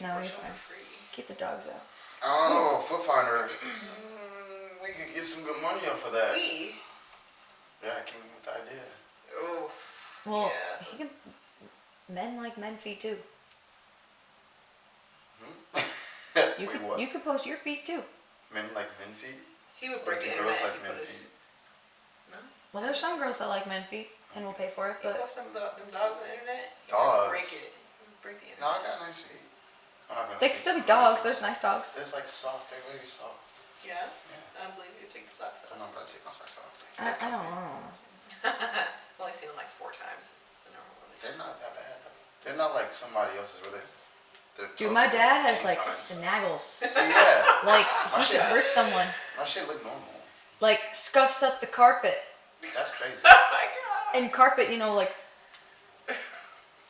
No, you're fine. Keep the dogs out. I don't know, Foot Finder. We could get some good money up for that. Yeah, I came up with the idea. Oh. Well, yeah, so he can. Men like men feet too. You could post your feet too. Men like men feet. He would break the internet. Girls like men feet. No. Well, there's some girls that like men feet and will pay for it. But you post them dogs on the internet. Dogs. Break it. Break the internet. No, I got nice feet. I'm not gonna. They can still be dogs. There's nice dogs. There's like soft. They're really soft. Yeah. I believe you take the socks off. I'm not gonna take my socks off. I don't know. I've only seen them like 4 times. They're not that bad though. They're not like somebody else's where they're dude, my dad has like snaggles. See, yeah. Like he could hurt someone. My shit look normal. Like scuffs up the carpet. That's crazy. Oh my god. And carpet, you know, like,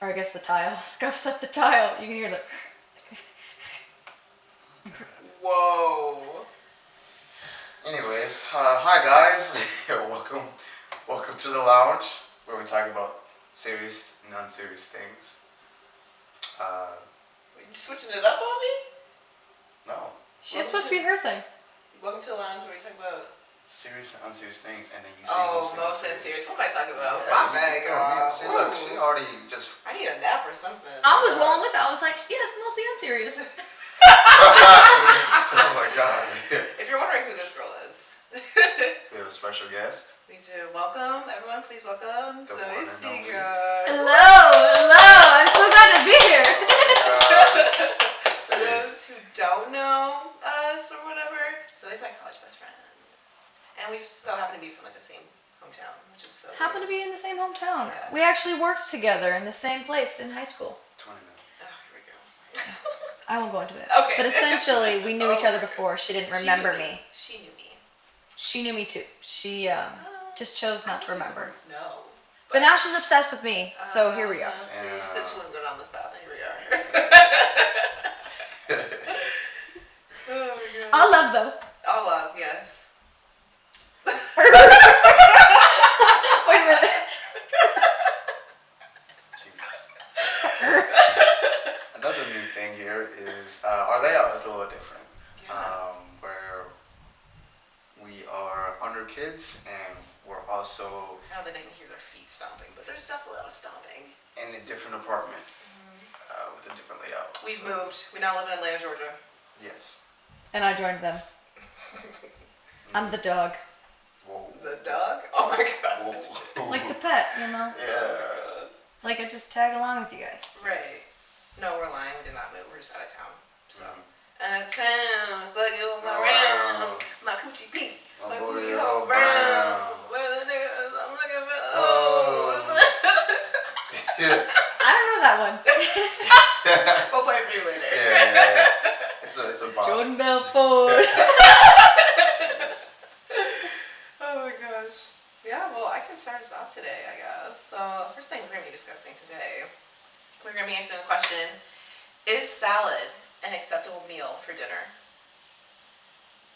or I guess the tile scuffs up the tile. You can hear the. Whoa. Anyways, hi guys. Welcome to the lounge where we talk about serious and unserious things. You switching it up on me? No. She's supposed to be her thing. Welcome to the lounge where we talk about serious and unserious things, and then you say most serious. What am I talking about? Yeah, my bad, girl. See, look, she already just. I need a nap or something. I was rolling with it. I was like, yes, mostly unserious. Oh my god. If you're wondering who this girl is, we have a special guest. We do. Welcome, everyone. Please welcome. So it's girl. Hello. I'm so glad to be here. For those who don't know us or whatever, so he's my college best friend. And we just so happen to be from like the same hometown, which is so happen to be in the same hometown. Yeah. We actually worked together in the same place in high school. 20 minutes. Oh, here we go. I won't go into it. Okay. But essentially, we knew each other before. She didn't remember me. She knew me. She knew me too. She just chose not to remember. No. But now she's obsessed with me, so here we are. So you said she wouldn't go down this path, and here we are. Oh my god. All love though. All love, yes. Wait a minute. Jesus. Another new thing here is our layout is a little different. Where we are under kids and we're also. Now they didn't hear their feet stomping, but there's definitely a lot of stomping. In a different apartment with a different layout. We've moved. We now live in Atlanta, Georgia. Yes. And I joined them. I'm the dog. Whoa. The dog? Oh my god. Whoa. Like the pet, you know? Yeah. Like I just tag along with you guys. Right. No, we're lying. We did not move. We're just out of town. So. Out of town. Fuck it around. My coochie pink. My booty hole brown. Where the niggas I'm looking for. Oh. I don't know that one. We'll play it for you later. Yeah. It's a bop. Jordan Belfort. Oh my gosh. Yeah, well, I can start us off today, I guess. So, the first thing we're going to be discussing today, we're going to be answering the question, is salad an acceptable meal for dinner?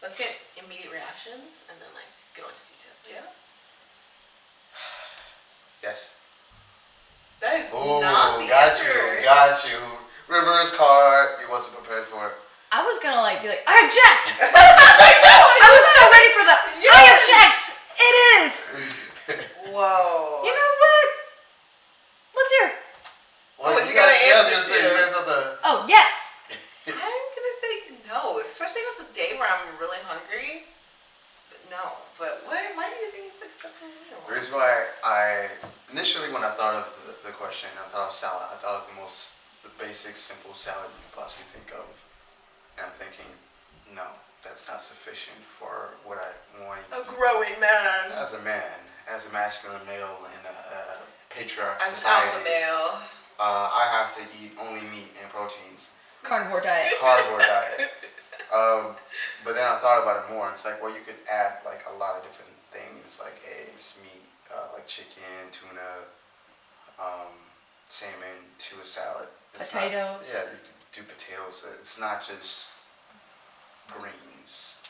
Let's get immediate reactions and then, like, go into detail. Yeah? Yes. That is not the answer. Got you. Reverse card. You wasn't prepared for it. I was gonna like be like, I object! I was so ready for that. Yes. I object! It is! Whoa. You know what? Let's hear. Well, you gotta answer you guys have the. Oh, yes! I'm gonna say no, especially if it's a day where I'm really hungry. But no. But why do you think it's acceptable? The reason why initially when I thought of the question, I thought of salad. I thought of the basic, simple salad you could possibly think of. And I'm thinking, no, that's not sufficient for what I want to eat. A growing man. As a man, as a masculine male in a patriarch as society. As an alpha male. I have to eat only meat and proteins. Carnivore diet. Carnivore diet. But then I thought about it more, and it's like, well, you could add like a lot of different things, like eggs, meat, like chicken, tuna, salmon to a salad. Potatoes. Yeah, you could do potatoes. It's not just greens.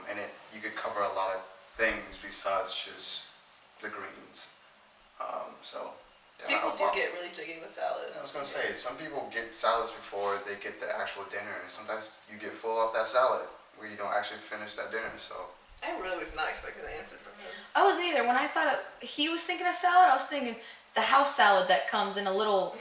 And you could cover a lot of things besides just the greens. So Yeah, People do get really jiggy with salads. I was gonna say, some people get salads before they get the actual dinner, and sometimes you get full off that salad where you don't actually finish that dinner. So I really was not expecting the answer from him. I wasn't either. When I thought he was thinking of salad, I was thinking the house salad that comes in a little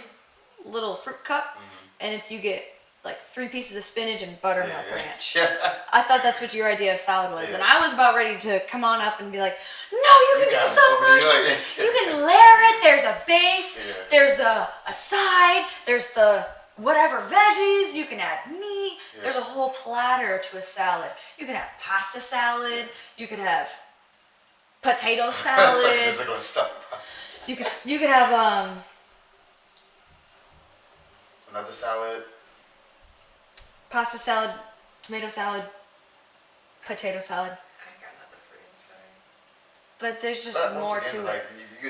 fruit cup, and you get like 3 pieces of spinach and butternut ranch. Yeah. I thought that's what your idea of salad was, and I was about ready to come on up and be like, no, you can do got so much. like- You can layer it. There's a base. Yeah. There's a side. There's the whatever veggies. You can add meat. Yeah. There's a whole platter to a salad. You can have pasta salad. You could have potato salad. It's like stuff. You could have Another salad. pasta salad, tomato salad, potato salad. I got nothing for you. I'm sorry. But there's just But more once again, to like, it. you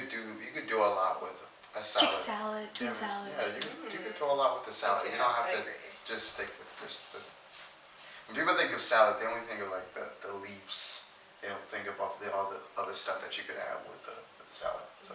could do a lot with a salad. Chicken salad, tuna salad. Yeah, you could do a lot with the salad. You don't have I to agree. just stick with this. When people think of salad, they only think of like the leaves. They don't think about all the other stuff that you could add with the salad. So,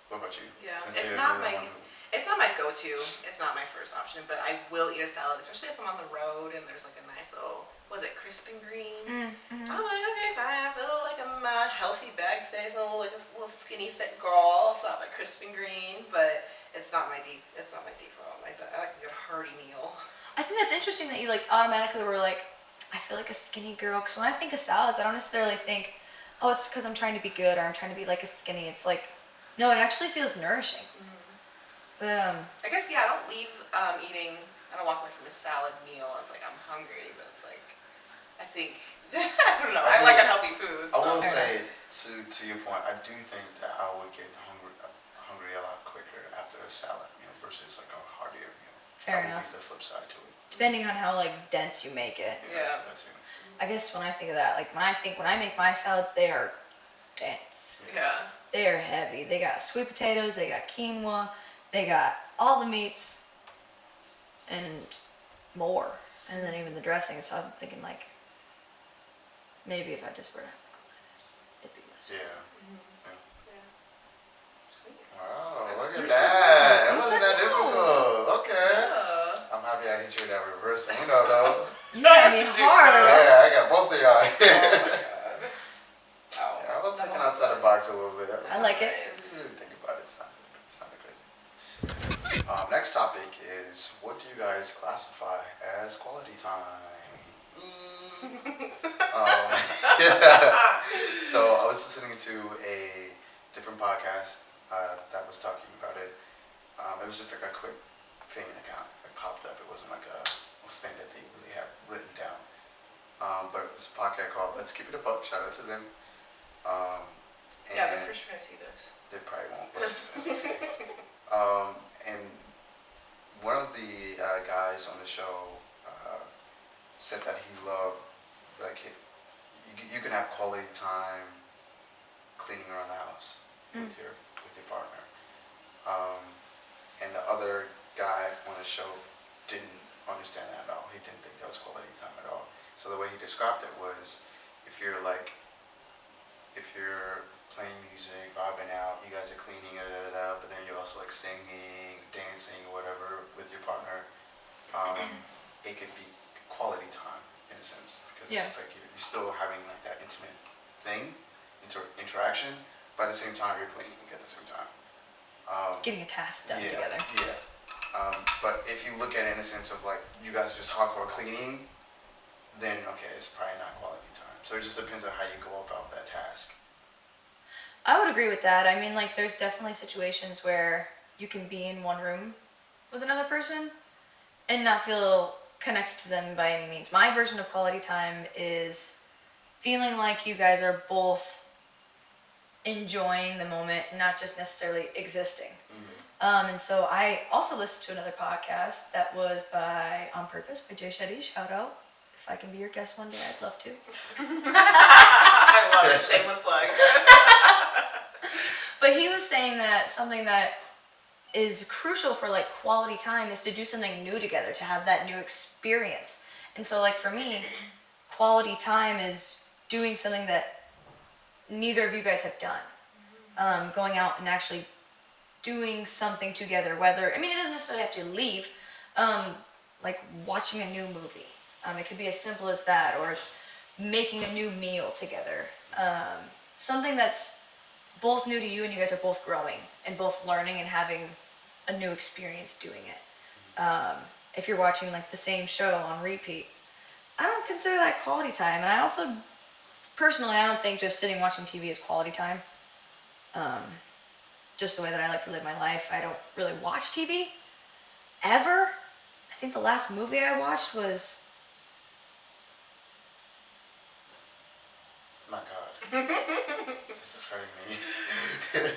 what about you? Yeah, Since it's you're not the my one who- it's not my go-to. It's not my first option, but I will eat a salad, especially if I'm on the road and there's like a nice little, was it crisp and green? I'm like, okay, fine. I feel like I'm a healthy bag today. I feel like a little skinny, fit girl. So I have my crisp and green, but it's not my deep. It's not my default. I like a good hearty meal. I think that's interesting that you like automatically were like, I feel like a skinny girl. Because when I think of salads, I don't necessarily think, oh, it's because I'm trying to be good or I'm trying to be like a skinny. It's like, no, it actually feels nourishing. But I guess I don't leave eating. I don't walk away from a salad meal. It's like I'm hungry, but it's like I think I don't know. I like unhealthy food. I So. will say to your point, I do think that I would get hungry a lot quicker after a salad meal versus like a heartier meal. Fair that enough. would be the flip side to it. depending on how like dense you make it. Yeah. That too. I guess when I think of that, like when I make my salads, they are dense. Yeah. They are heavy. They got sweet potatoes, they got quinoa, they got all the meats and more. And then even the dressing. So I'm thinking like maybe if I just were to have like a lettuce, it'd be less. Yeah. Yeah. Sweet. Wow, look You're at so that. good. It You're wasn't so that good. difficult. Okay. Yeah. I'm happy I hit you with that reverse window though. You got me hard. Yeah, I got both of y'all. Oh my god. Wow. Yeah, I was thinking outside the box a little bit. I like it. I didn't think about it. It's not that crazy. Next topic is, what do you guys classify as quality time? So I was listening to a different podcast that was talking about it. It was just like a quick thing that kind of like popped up. It wasn't like a thing that they really have written down. But it was a podcast called Let's Keep It a Buck. Shout out to them. Yeah, And they're for sure gonna see this. they probably won't, but that's okay. And one of the guys on the show said that he loved, like, you can have quality time cleaning around the house with your partner. And the other guy on the show didn't understand that at all. He didn't think that was quality time at all. So the way he described it was, if you're playing music, vibing out, you guys are cleaning, but then you're also like singing, dancing, or whatever with your partner, it could be quality time in a sense, because Yeah. it's just like you're still having like that intimate thing, interaction, but at the same time you're cleaning at the same time. Getting a task done Yeah, together. Yeah. But if you look at it in a sense of like you guys are just hardcore cleaning, then okay, it's probably not quality time. So it just depends on how you go about that task. I would agree with that. I mean, like, there's definitely situations where you can be in one room with another person and not feel connected to them by any means. My version of quality time is feeling like you guys are both enjoying the moment, not just necessarily existing. And so I also listened to another podcast that was by On Purpose by Jay Shetty. Shout out. If I can be your guest one day, I'd love to. I love it. Shameless plug. But he was saying that something that is crucial for like quality time is to do something new together, to have that new experience. And so like for me, quality time is doing something that neither of you guys have done. going out and actually doing something together. Whether, I mean, it doesn't necessarily have to leave, like watching a new movie. It could be as simple as that, or it's making a new meal together. Something that's both new to you and you guys are both growing and both learning and having a new experience doing it. If you're watching like the same show on repeat, I don't consider that quality time. And I also, personally, I don't think just sitting watching TV is quality time. Just the way that I like to live my life. I don't really watch TV ever. I think the last movie I watched was, My God. This is hurting me.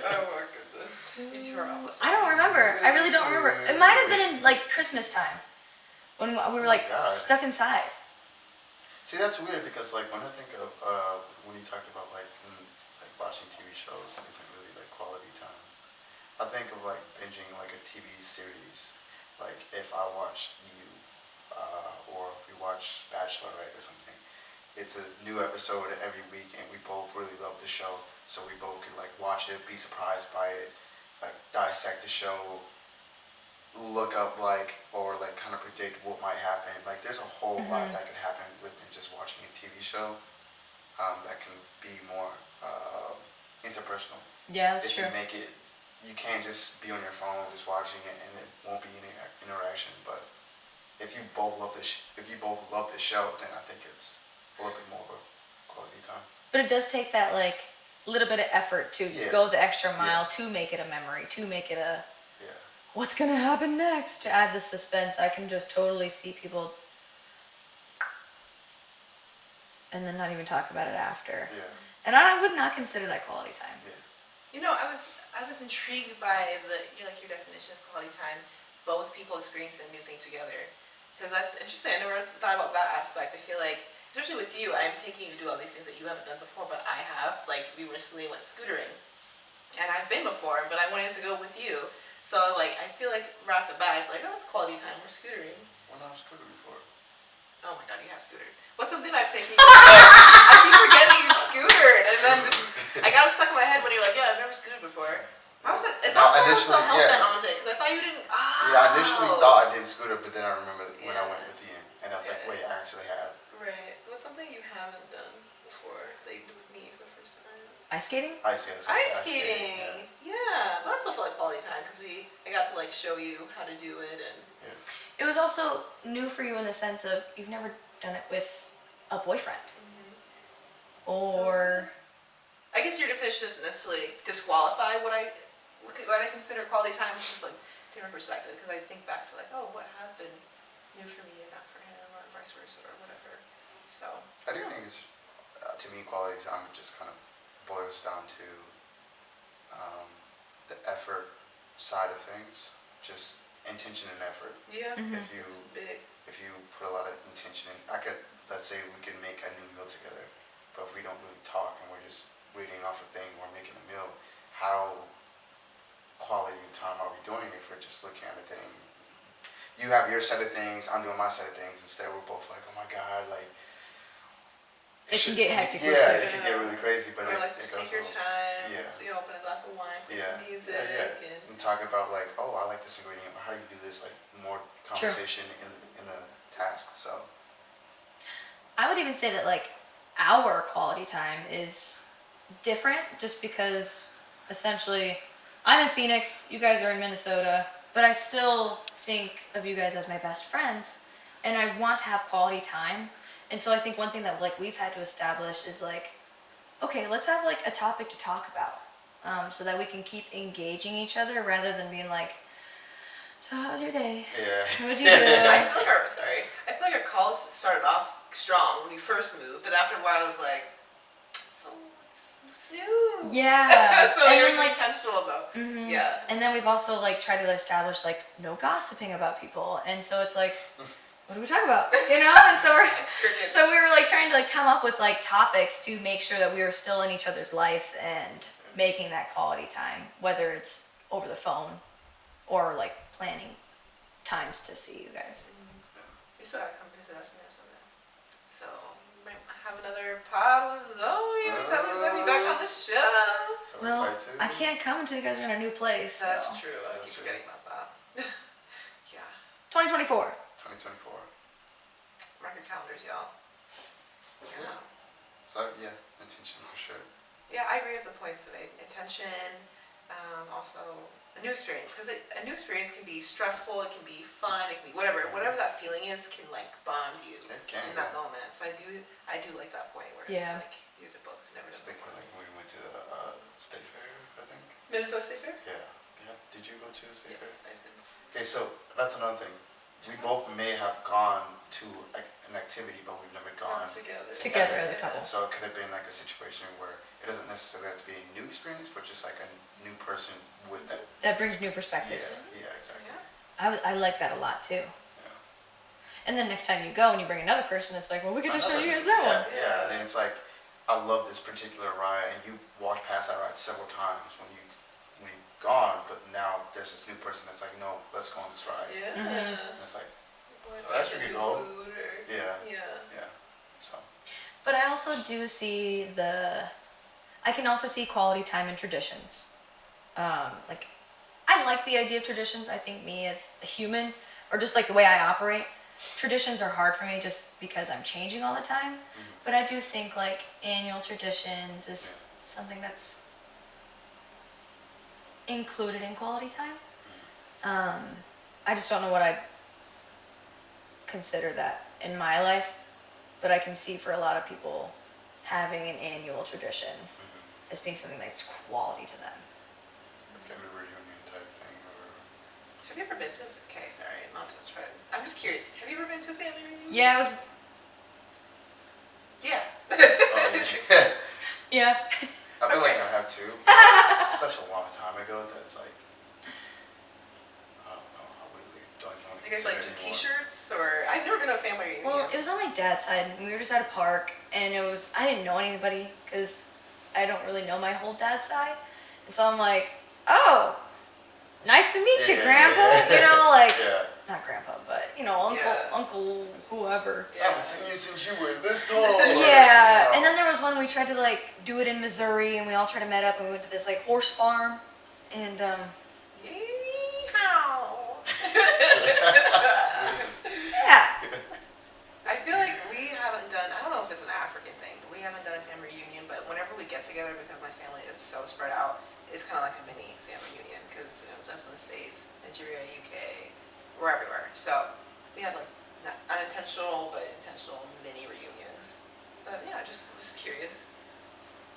Oh my goodness. You two are opposites. I don't remember. I really don't remember. It might have been in like Christmas time when we were like God. stuck inside. See, that's weird because like when I think of when you talked about like watching TV shows isn't really like quality time. I think of like binging like a TV series. Like if I watch You, or if we watch Bachelorette or something, it's a new episode every week, and we both really love the show, so we both can like watch it, be surprised by it, like dissect the show, look up like or like kind of predict what might happen. Like there's a whole lot that could happen within just watching a TV show. That can be more interpersonal. Yeah, that's If true. you make it, you can't just be on your phone just watching it and it won't be any interaction. But if you both love the show, then I think it's a little bit more of a quality time. But it does take that like little bit of effort to Yeah. go the extra mile Yeah. to make it a memory, to make it a Yeah. what's gonna happen next, to add the suspense. I can just totally see people and then not even talk about it after. Yeah. And I would not consider that quality time. Yeah. You know, I was intrigued by your definition of quality time. Both people experiencing a new thing together, because that's interesting. I never thought about that aspect. I feel like, especially with you, I'm taking you to do all these things that you haven't done before, but I have. Like we recently went scootering, and I've been before, but I wanted to go with you. So like I feel like right off the bat, like, oh, it's quality time. We're scootering. When I was scooted before. Oh my God, you have scootered. What's something I've taken you? I keep forgetting you scootered, and then I got it stuck in my head when you're like, yeah, I've never scooted before. Why was it? And No, that's why I was so initially, hell yeah. bent onto it, because I thought you didn't. Oh. Yeah, I initially thought I did scooter, but then I remember when I Yeah. went with Ian, and I was like, Yeah. wait, I actually have. Right. What's something you haven't done before that you did with me for the first time? Ice skating? Ice skating. Ice skating. Yeah, that's also felt like quality time because I got to like show you how to do it and. Yeah. It was also new for you in the sense of you've never done it with a boyfriend. Or I guess your definition doesn't necessarily disqualify what I consider quality time. It's just like different perspective because I think back to like, oh, what has been new for me and not for him, or vice versa, or whatever. So. I do think it's, to me, quality time just kind of boils down to the effort side of things, just intention and effort. Yeah. If you It's big. if you put a lot of intention in, let's say we can make a new meal together, but if we don't really talk and we're just reading off a thing or making a meal, how quality of time are we doing if we're just looking at a thing? You have your set of things, I'm doing my set of things. Instead, we're both like, oh my God, like. It can get hectic real Yeah, quick. it can get really crazy, but Or it, like it just goes take your on. time. Yeah. You know, open a glass of wine, play some music, And talk about like, oh, I like this ingredient. How do you do this? Like more conversation in the task. So I would even say that like our quality time is different just because essentially I'm in Phoenix, you guys are in Minnesota, but I still think of you guys as my best friends and I want to have quality time. And so I think one thing that like we've had to establish is like, okay, let's have like a topic to talk about, so that we can keep engaging each other rather than being like, so how was your day? yeah. What'd you do? I feel like our calls started off strong when we first moved, but after a while I was like, so what's new? Yeah. So And you're then, like, intentional about. Mhm. Yeah. And then we've also like tried to establish like no gossiping about people, and so it's like, what do we talk about? You know? And so It's crickets. so we were like trying to like come up with like topics to make sure that we were still in each other's life and making that quality time, whether it's over the phone or like planning times to see you guys. You still gotta come visit us in Minnesota. So might have another pod with Zoe. I'm excited to have you back on the show. So Well, part 2. I can't come until you guys are in a new place. That's So. true. I That's keep true. forgetting about that. Yeah. 2024. 2024. Mark your calendars, y'all. Yeah. So yeah, intention for sure. Yeah, I agree with the points today. Intention, also a new experience. Because a new experience can be stressful, it can be fun, it can be whatever. Whatever that feeling is can like bond you It can. in that moment. So I do like that point where Yeah. it's like, here's a book I've never I was done thinking before. like when we went to the state fair, I think. Minnesota State Fair? Yeah. Yeah. Did you go to the state fair? Yes, I've been before. Okay, so that's another thing. We both may have gone to like an activity, but we've never gone Together as a couple. So it could have been like a situation where it doesn't necessarily have to be a new experience, but just like a new person with that. That brings new Yeah, perspectives. yeah, exactly. Yeah. I like that a lot too. Yeah. And then next time you go and you bring another person, it's like, well, we could just show you guys that yeah, one. Yeah, and then it's like, I love this particular ride, and you walked past that ride several times when you've gone, but now there's this new person that's like, no, let's go on this ride. Yeah. Mhm. And it's like, That's pretty new cool. food or, yeah, yeah. yeah. So, But I also do see I can also see quality time in traditions. Like, I like the idea of traditions. I think me as a human, or just like the way I operate, traditions are hard for me just because I'm changing all the time. But I do think like annual traditions is something that's included in quality time. I just don't know what I'd consider that in my life, but I can see for a lot of people having an annual tradition as being something that's quality to them. family reunion type thing, or Have you ever been to okay, sorry, not to try. I'm just curious. Have you ever been to a family reunion? Yeah, it was. Yeah. oh, yeah. Yeah. I feel like I have too. But it's such a long time ago that it's like, I don't know. I really don't want to You guys consider like it do anymore. T-shirts or I've never been to a family reunion. Well, it was on my dad's side. We were just at a park, and I didn't know anybody because I don't really know my whole dad's side. And so I'm like, oh, nice to meet you, Grandpa. You know, like, Yeah. not Grandpa, but, you know, Uncle, whoever. I haven't seen you since you were this tall. Yeah, and then there was one we tried to like do it in Missouri, and we all tried to meet up, and we went to this like horse farm, and Yeehaw. yeah, I feel like we haven't done, I don't know if it's an African thing, but we haven't done a family reunion, but whenever we get together, because my family is so spread out, it's kind of like a mini family reunion, because it's us in the States, Nigeria, UK, we're everywhere. So we have like not unintentional, but intentional mini reunions. But yeah, I just was curious.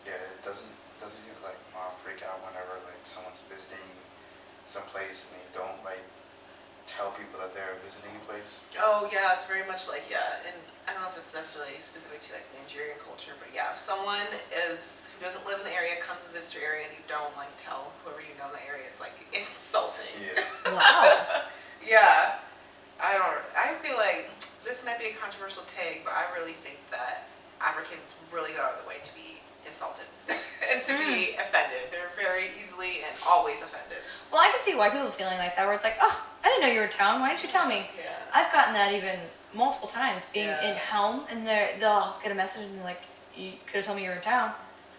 Yeah, it doesn't your like mom freak out whenever like someone's visiting some place and they don't like tell people that they're visiting a place? Oh yeah, it's very much like, yeah, and I don't know if it's necessarily specific to like Nigerian culture, but yeah, if someone who doesn't live in the area comes to visit your area and you don't like tell whoever you know in the area, it's like insulting. Yeah. wow. Yeah, I feel like this might be a controversial take, but I really think that Africans really go out of the way to be insulted and to be offended. They're very easily and always offended. Well, I can see white people feeling like that, where it's like, oh, I didn't know you were in town. Why didn't you tell me? Yeah. I've gotten that even multiple times, being Yeah. in home, and they'll get a message and like, you could have told me you were in town.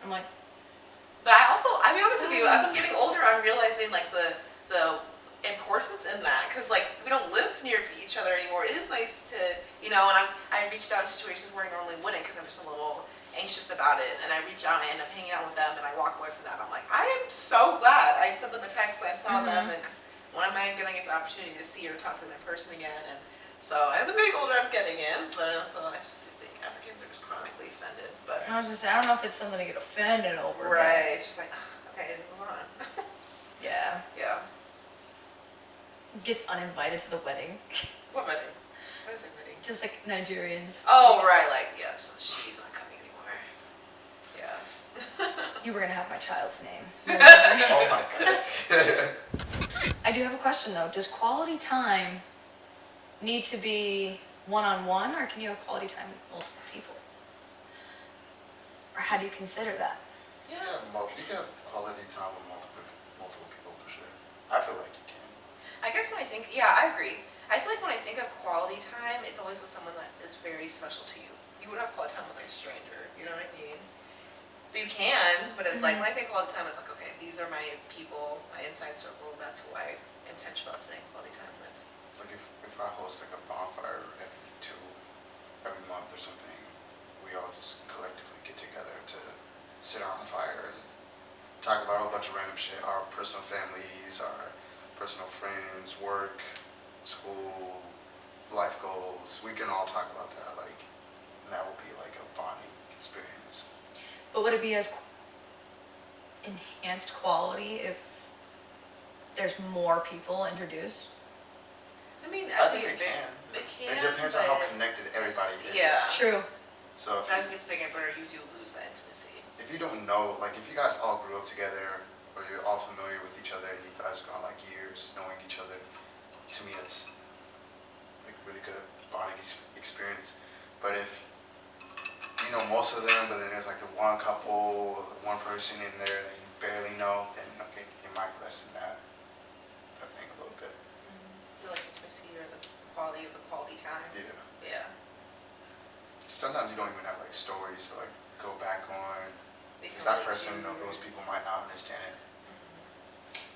I'm like, But I'll be honest with you, as I'm getting older, I'm realizing like the importance in that, because like we don't live near each other anymore. It is nice to, and I reached out in situations where I normally wouldn't because I'm just a little anxious about it, and I reach out and I end up hanging out with them, and I walk away from that. I'm like, I am so glad I sent them a text and I saw them, and because when am I gonna get the opportunity to see or talk to them in person again? And so as I'm getting older, I'm getting in, but also I just think Africans are just chronically offended. But I was just saying, I don't know if it's something to get offended over. but- right, it's just like okay, move on. Yeah. Yeah. Gets uninvited to the wedding. What wedding? What is it wedding? Just like Nigerians. Oh right, like yeah, so she's not coming anymore. Yeah. You were gonna have my child's name. Oh my god. I do have a question though. Does quality time need to be one-on-one, or can you have quality time with multiple people? Or how do you consider that? You can have quality time with multiple people for sure. I feel like you can. I guess when I think, yeah, I agree. I feel like when I think think of quality time, it's always with someone that is very special to you. You wouldn't have quality time with like a stranger, you know what I mean? But you can, but it's like, when I think quality time, it's like, okay, these are my people, my inside circle, that's who I am intentional about spending quality time with. Like if I host like a bonfire every month or something, we all just collectively get together to sit around the fire and talk about a whole bunch of random shit, our personal families, our personal friends, work, school, life goals. We can all talk about that, like, and that will be like a bonding experience. But would it be as enhanced quality if there's more people introduced? I mean, I think it can. It can. It depends on how but connected everybody is. Yeah. True. So as it gets bigger and better, you do lose that intimacy. if you don't know, like if you guys all grew up together or you're all familiar with each other and you guys have gone like years knowing each other, to me it's like really good bonding experience. But if you know most of them, but then there's like the one couple, the one person in there that you barely know, then okay, it might lessen that thing a little bit. The like intimacy or the quality of the quality time. Yeah. Yeah. Sometimes you don't even have like stories to like go back on. They can Because that relate person, to- those people might not understand it.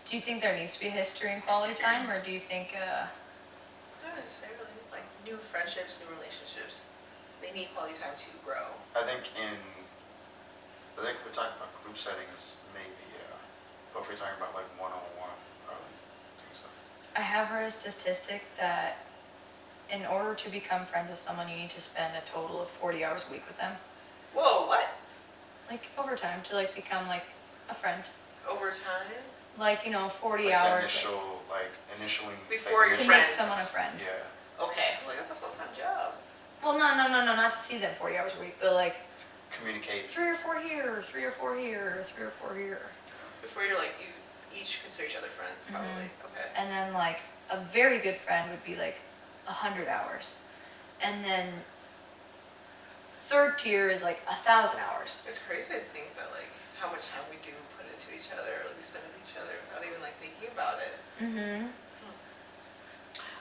Do you think there needs to be a history in quality time, or do you think, Not necessarily. Like new friendships, new relationships, they need quality time to grow. I think we're talking about group settings, maybe, yeah. But if we're talking about like one-on-one, I don't think so. I have heard a statistic that in order to become friends with someone, you need to spend a total of 40 hours a week with them. Whoa, what? Like overtime to like become like a friend. Over time? Like, 40 Like hours. initially. Before like, you're To make friends. someone a friend. Yeah, Okay. Like that's a full-time job. Well, no, not to see them 40 hours a week, but like communicate. 3 or 4 here, 3 or 4 here, 3 or 4 here. Before you're like, you each consider each other friends, probably. Okay. And then like a very good friend would be like 100 hours. And then third tier is like 1,000 hours. It's crazy to think that like how much time we do put into each other, like we spend with each other without even like thinking about it. Mm-hmm.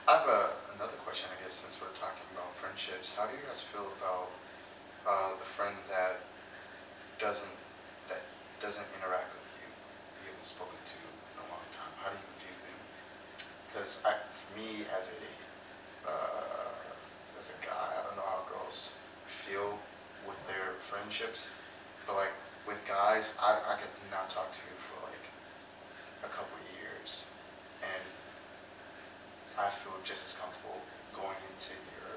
I have another question, I guess, since we're talking about friendships. How do you guys feel about the friend that doesn't interact with you, you haven't spoken to in a long time? How do you view them? Because for me, as a guy, I don't know how girls feel with their friendships, but like with guys, I could not talk to you for like a couple years, and I feel just as comfortable going into your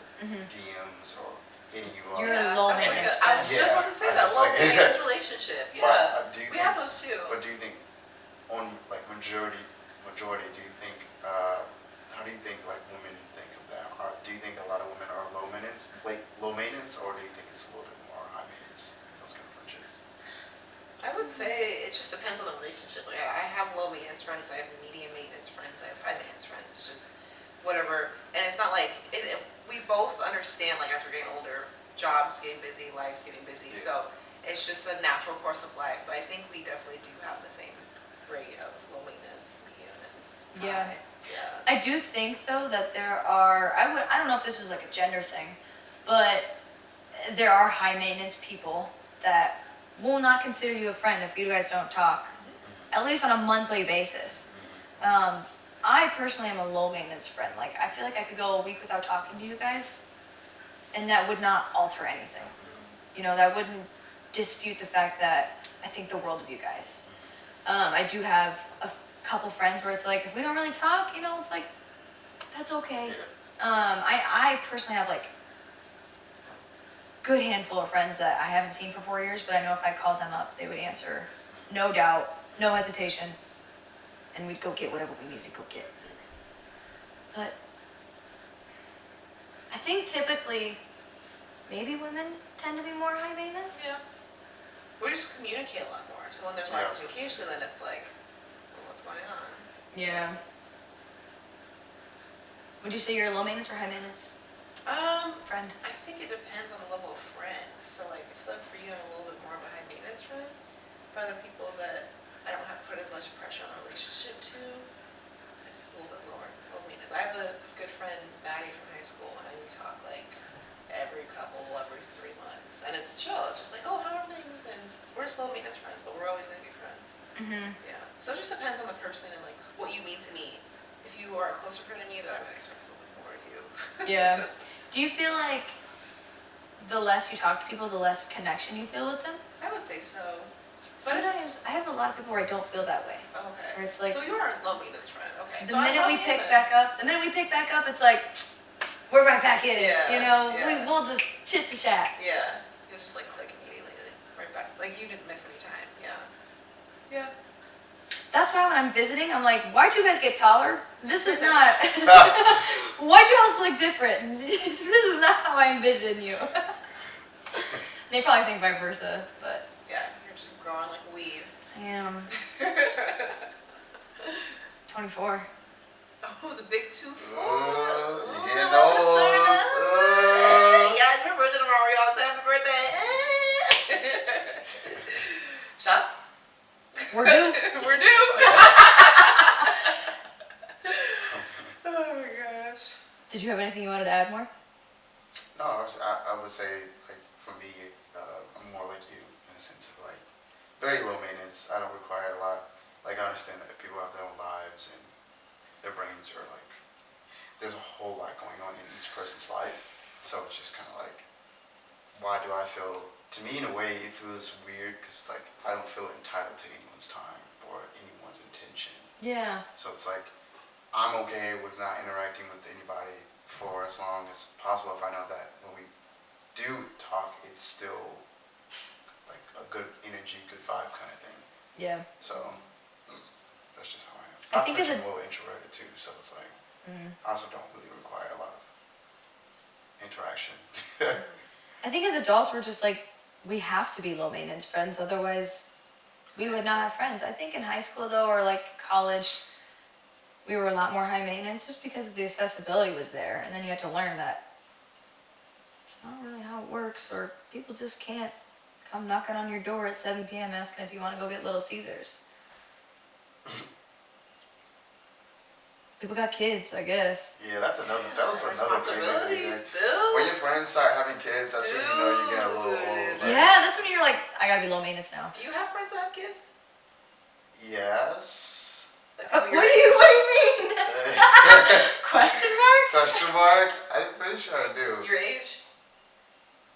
DMs or hitting you up. You're a low that's maintenance I was friend. just Yeah, about to say I that just low like- maintenance relationship. But, Yeah, do you we think, have those too. But do you think, on like majority, do you think, how do you think like women think of that? Or do you think a lot of women are low maintenance, or do you think it's a little bit more high maintenance in those kind of friendships? I would say it just depends on the relationship. Like I have low maintenance friends, I have medium maintenance friends, I have high maintenance friends. It's just whatever, and it's not like we both understand. Like as we're getting older, jobs getting busy, life's getting busy, Yeah. so it's just a natural course of life. But I think we definitely do have the same rate of low maintenance, medium, and Yeah. high. Yeah. I do think though that there are, I don't know if this was like a gender thing, but there are high maintenance people that will not consider you a friend if you guys don't talk, at least on a monthly basis. I personally am a low maintenance friend. Like I feel like I could go a week without talking to you guys and that would not alter anything. That wouldn't dispute the fact that I think the world of you guys. I do have a couple friends where it's like, if we don't really talk, it's like, that's okay. I personally have like good handful of friends that I haven't seen for 4 years, but I know if I called them up, they would answer, no doubt, no hesitation, and we'd go get whatever we needed to go get. But I think typically, maybe women tend to be more high maintenance. Yeah. We just communicate a lot more. So when there's Yeah, lack I of was gonna communication, say then that. it's like, well, what's going on? Yeah. Would you say you're a low maintenance or high maintenance friend? I think it depends on the level of friend. So like, I feel like for you, I'm a little bit more of a high maintenance friend. For other people that I don't have to put as much pressure on a relationship to, it's a little bit low maintenance. I have a good friend, Maddie from high school, and we talk like every 3 months, and it's chill. It's just like, oh, how are things? And we're slow maintenance friends, but we're always gonna be friends. Yeah. So it just depends on the person and like what you mean to me. If you are a closer friend to me, then I might expect a little bit more of you. Yeah. Do you feel like the less you talk to people, the less connection you feel with them? I would say so. Sometimes I have a lot of people where I don't feel that way. Okay. Where it's like, so you are a low maintenance friend. Okay. The minute we pick back up, it's like we're right back in it. Yeah, You know, yeah. we'll just chit the chat. Yeah. You'll just like click immediately, right back. Like you didn't miss any time. Yeah. Yeah. That's why when I'm visiting, I'm like, why'd you guys get taller? This is not. Why'd you all look different? This is not how I envision you. They probably think vice versa, but Yeah. You're just growing like weed. I am 24. Oh, the big 2-4. You know, Yeah, it's her birthday tomorrow, y'all. So happy birthday. Shots? We're due. We're due. Oh my gosh. Did you have anything you wanted to add more? No, I would say, like, for me, I'm more like you in the sense of, like, very low maintenance. I don't require a lot. Like, I understand that people have their own lives and their brains are, like, there's a whole lot going on in each person's life. So it's just kind of like, why do I feel, to me, in a way, it feels weird because, like, I don't feel entitled to anyone's time or anyone's intention. Yeah. So it's like, I'm okay with not interacting with anybody for as long as possible if I know that when we do talk, it's still like a good energy, good vibe kind of thing. Yeah. So that's just how I am. I think I'm a little introverted too, so it's like I also don't really require a lot of interaction. I think as adults, we're just like, we have to be low maintenance friends, otherwise we would not have friends. I think in high school though, or like college, we were a lot more high maintenance just because the accessibility was there, and then you had to learn that it's not really how it works, or people just can't come knocking on your door at 7 p.m. asking if you want to go get Little Caesars. People got kids, I guess. Yeah, that was another crazy Responsibilities, thing. bills. When your friends start having kids, that's when you know you get a little old. Like, Yeah, that's when you're like, I gotta be low maintenance now. Do you have friends that have kids? Yes. Like, What do you mean? Question mark? Question mark? I'm pretty sure I do. Your age?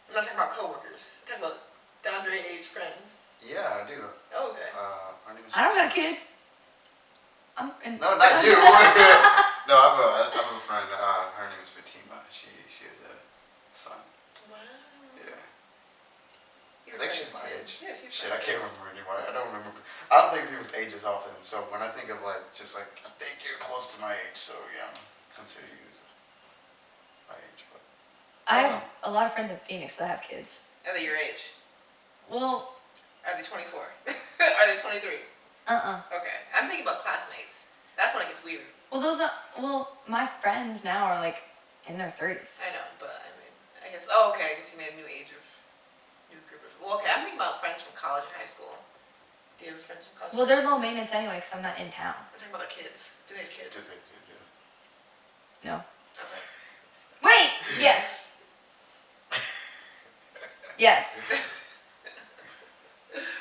I'm not talking about coworkers. I'm talking about Dondre age friends. Yeah, I do. Oh, okay. Her name is I don't got a kid. No, not you. No, I have a friend. Her name is Fatima. She has a son. Wow. Yeah. Your I think she's friend's my kid. age. Yeah, if you're Shit, I friends. can't remember anymore. I don't remember. I don't think people's ages often. So when I think of like, just like, I think you're close to my age. So yeah, I'm consider you as my age. But I have a lot of friends in Phoenix that have kids. Are they your age? Well, Are they 24? Are they 23? Okay. I'm thinking about classmates. That's when it gets weird. Well, my friends now are like in their 30s. I know, but I mean, I guess. Oh, okay. I guess you made a new group of. Well, okay. I'm thinking about friends from college and high school. Do you have friends from college? Well, they're low maintenance anyway because I'm not in town. We're talking about their kids. Do they have kids? just like kids, yeah. No. Okay. Wait! Yes! Yes.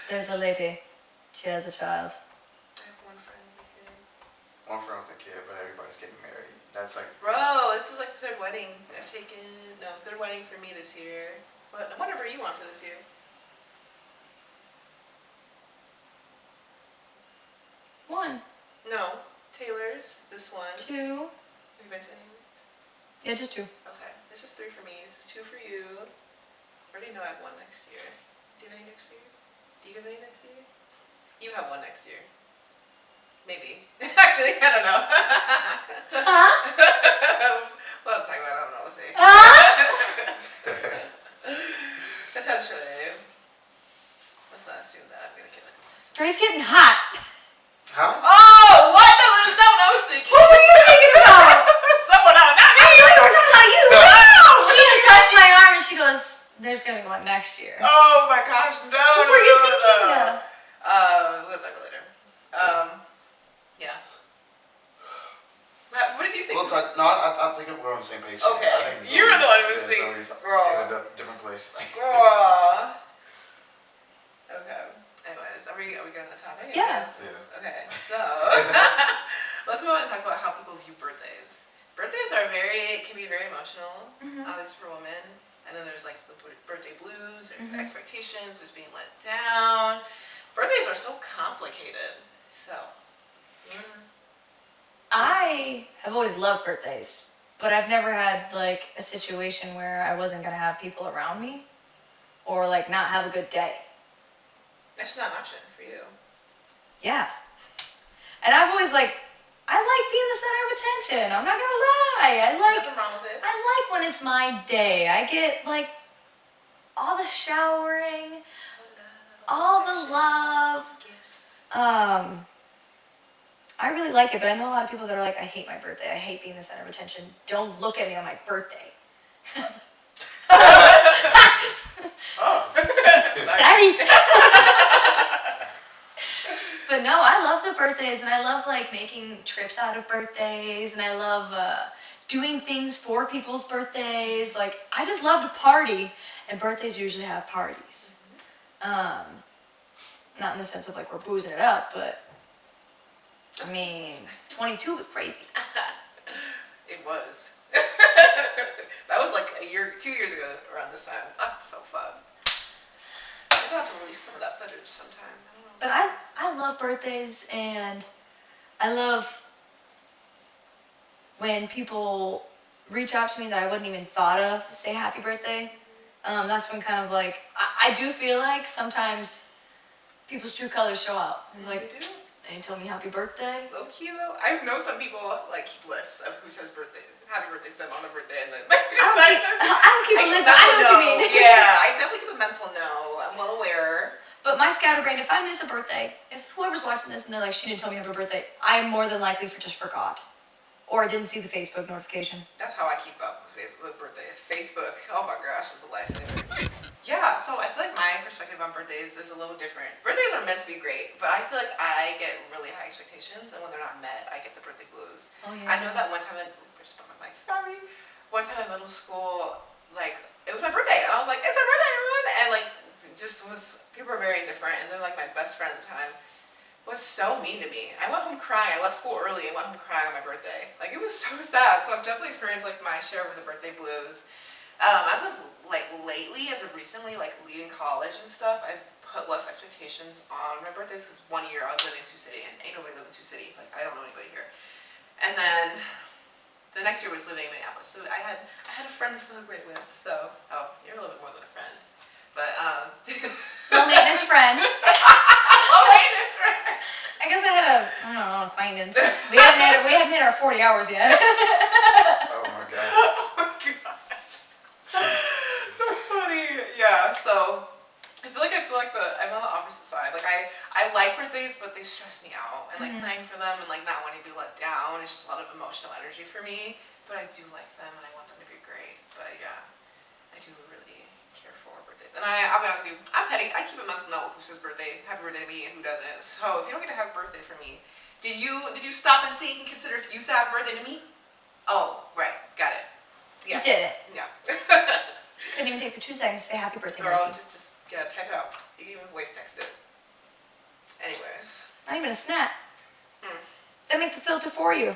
There's a lady. She has a child. I have one friend with a kid. One friend with a kid, but everybody's getting married. That's like. Bro, this is like the third wedding I've taken. No, third wedding for me this year. What number are you on for this year? One, No, Taylor's. This one. two. Have you been saying? Yeah, just two. Okay, this is 3 for me. This is 2 for you. I already know I have one next year. Do you have any next year? Do you have any next year? You have one next year. Maybe. Actually, I don't know. Huh? Well, I'll talk about it. I don't know what to say. Potentially. Let's not assume that I'm gonna get like a monster. Dre's getting hot. Huh? Oh, what? That was not what I was thinking. Who were you thinking about? Someone else, not I me. thought we were talking about you. No. She just touched my arm and she goes, there's gonna be one next year. Oh my gosh, no. Who were you thinking of? We'll talk later. Yeah. What did you think? We'll talk No, I think we're on the same page. Okay. I think You were the one who was Zoe's saying, girl. ended up different place. Girl. Okay. Anyways, are we getting the topic? Yeah. Yeah. Okay, so let's move on and talk about how people view birthdays. Birthdays can be very emotional, at least for women. And then there's like the birthday blues, there's expectations, there's being let down. Birthdays are so complicated. So. I have always loved birthdays, but I've never had like a situation where I wasn't gonna have people around me or like not have a good day. That's just not an option for you. Yeah. And I've always like, I like being the center of attention. I'm not gonna lie. Nothing wrong with it. I like when it's my day. I get like all the showering, all the love. Gifts. I really like it, but I know a lot of people that are like, I hate my birthday. I hate being the center of attention. Don't look at me on my birthday. Oh. Sorry. But no, I love the birthdays, and I love like making trips out of birthdays, and I love doing things for people's birthdays. Like, I just love to party, and birthdays usually have parties. Not in the sense of like we're boozing it up, but I mean, 22 was crazy. It was. That was like 2 years ago around this time. That's so fun. I'm gonna have to release some of that footage sometime. I don't know. But I love birthdays, and I love when people reach out to me that I wouldn't even thought of say happy birthday. That's when kind of like, I do feel like sometimes people's true colors show out. I'm like, You do? and you tell me happy birthday. Low key though, I know some people like keep lists of who says happy birthday to them on their birthday, and then I don't keep a list, but I know what you mean. Yeah, I definitely keep a mental note. I'm well aware. But my scatterbrain, if I miss a birthday, if whoever's watching this and they're like, she didn't tell me happy birthday, I more than likely just forgot. Or I didn't see the Facebook notification. That's how I keep up with birthdays. Facebook. Oh my gosh, it's a lifesaver. Yeah, so I feel like my perspective on birthdays is a little different. Birthdays are meant to be great, but I feel like I get really high expectations, and when they're not met, I get the birthday blues. Oh yeah. I know that one time sorry. One time in middle school, like, it was my birthday, and I was like, it's my birthday, everyone! And like, people were very indifferent, and they're like my best friend at the time. Was so mean to me. I went home crying. I left school early and went home crying on my birthday. Like, it was so sad. So I've definitely experienced like my share of the birthday blues. As of like lately, as of recently, like leaving college and stuff, I've put less expectations on my birthdays because 1 year I was living in Sioux City, and ain't nobody live in Sioux City. Like, I don't know anybody here. And then the next year was living in Minneapolis. So I had a friend to celebrate with. So you're a little bit more than a friend, but low maintenance friend. low maintenance friend. I guess I had a, I don't know, acquaintance. We hadn't hit our 40 hours yet. Oh my god. Oh my gosh. That's funny. Yeah, so I feel like I'm on the opposite side. Like I like birthdays, but they stress me out. And like planning for them and like not wanting to be let down. It's just a lot of emotional energy for me. But I do like them and I want them to be great. But yeah, I do really care for birthdays. And I'll be honest with you, I'm petty. I keep a mental note who says happy birthday to me and who doesn't. So if you don't get to have a birthday for me, did you stop and think and consider if you said happy birthday to me? Oh, right, got it. Yeah. You did it. Yeah. Couldn't even take the 2 seconds to say happy birthday, Girl, Mercy. just type it out. You can even voice text it. Anyways. Not even a snap. They make the filter for you.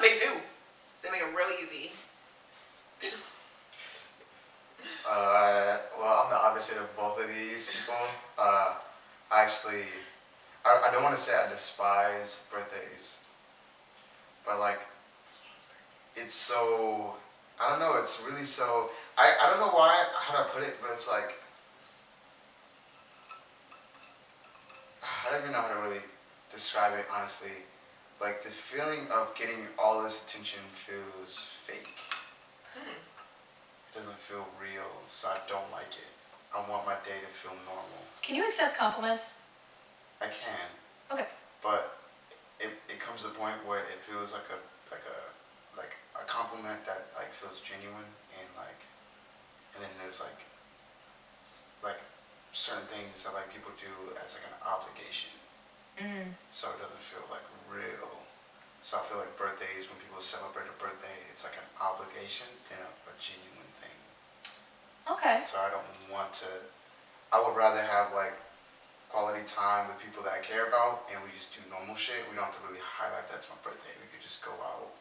They do. They make it real easy. Well, I'm the opposite of both of these people. I don't want to say I despise birthdays, but like, it's so, I don't know, it's really so, I don't know how to put it, but it's like, I don't even know how to really describe it, honestly. Like, the feeling of getting all this attention feels fake. It doesn't feel real, so I don't like it. I want my day to feel normal. Can you accept compliments? I can, Okay. but it comes to a point where it feels like a compliment that like feels genuine, and then there's like certain things that like people do as like an obligation. So it doesn't feel like real. So I feel like birthdays, when people celebrate a birthday, it's like an obligation than a genuine thing. Okay. So I don't want to. I would rather have like quality time with people that I care about, and we just do normal shit. We don't have to really highlight that's my birthday. We could just go out,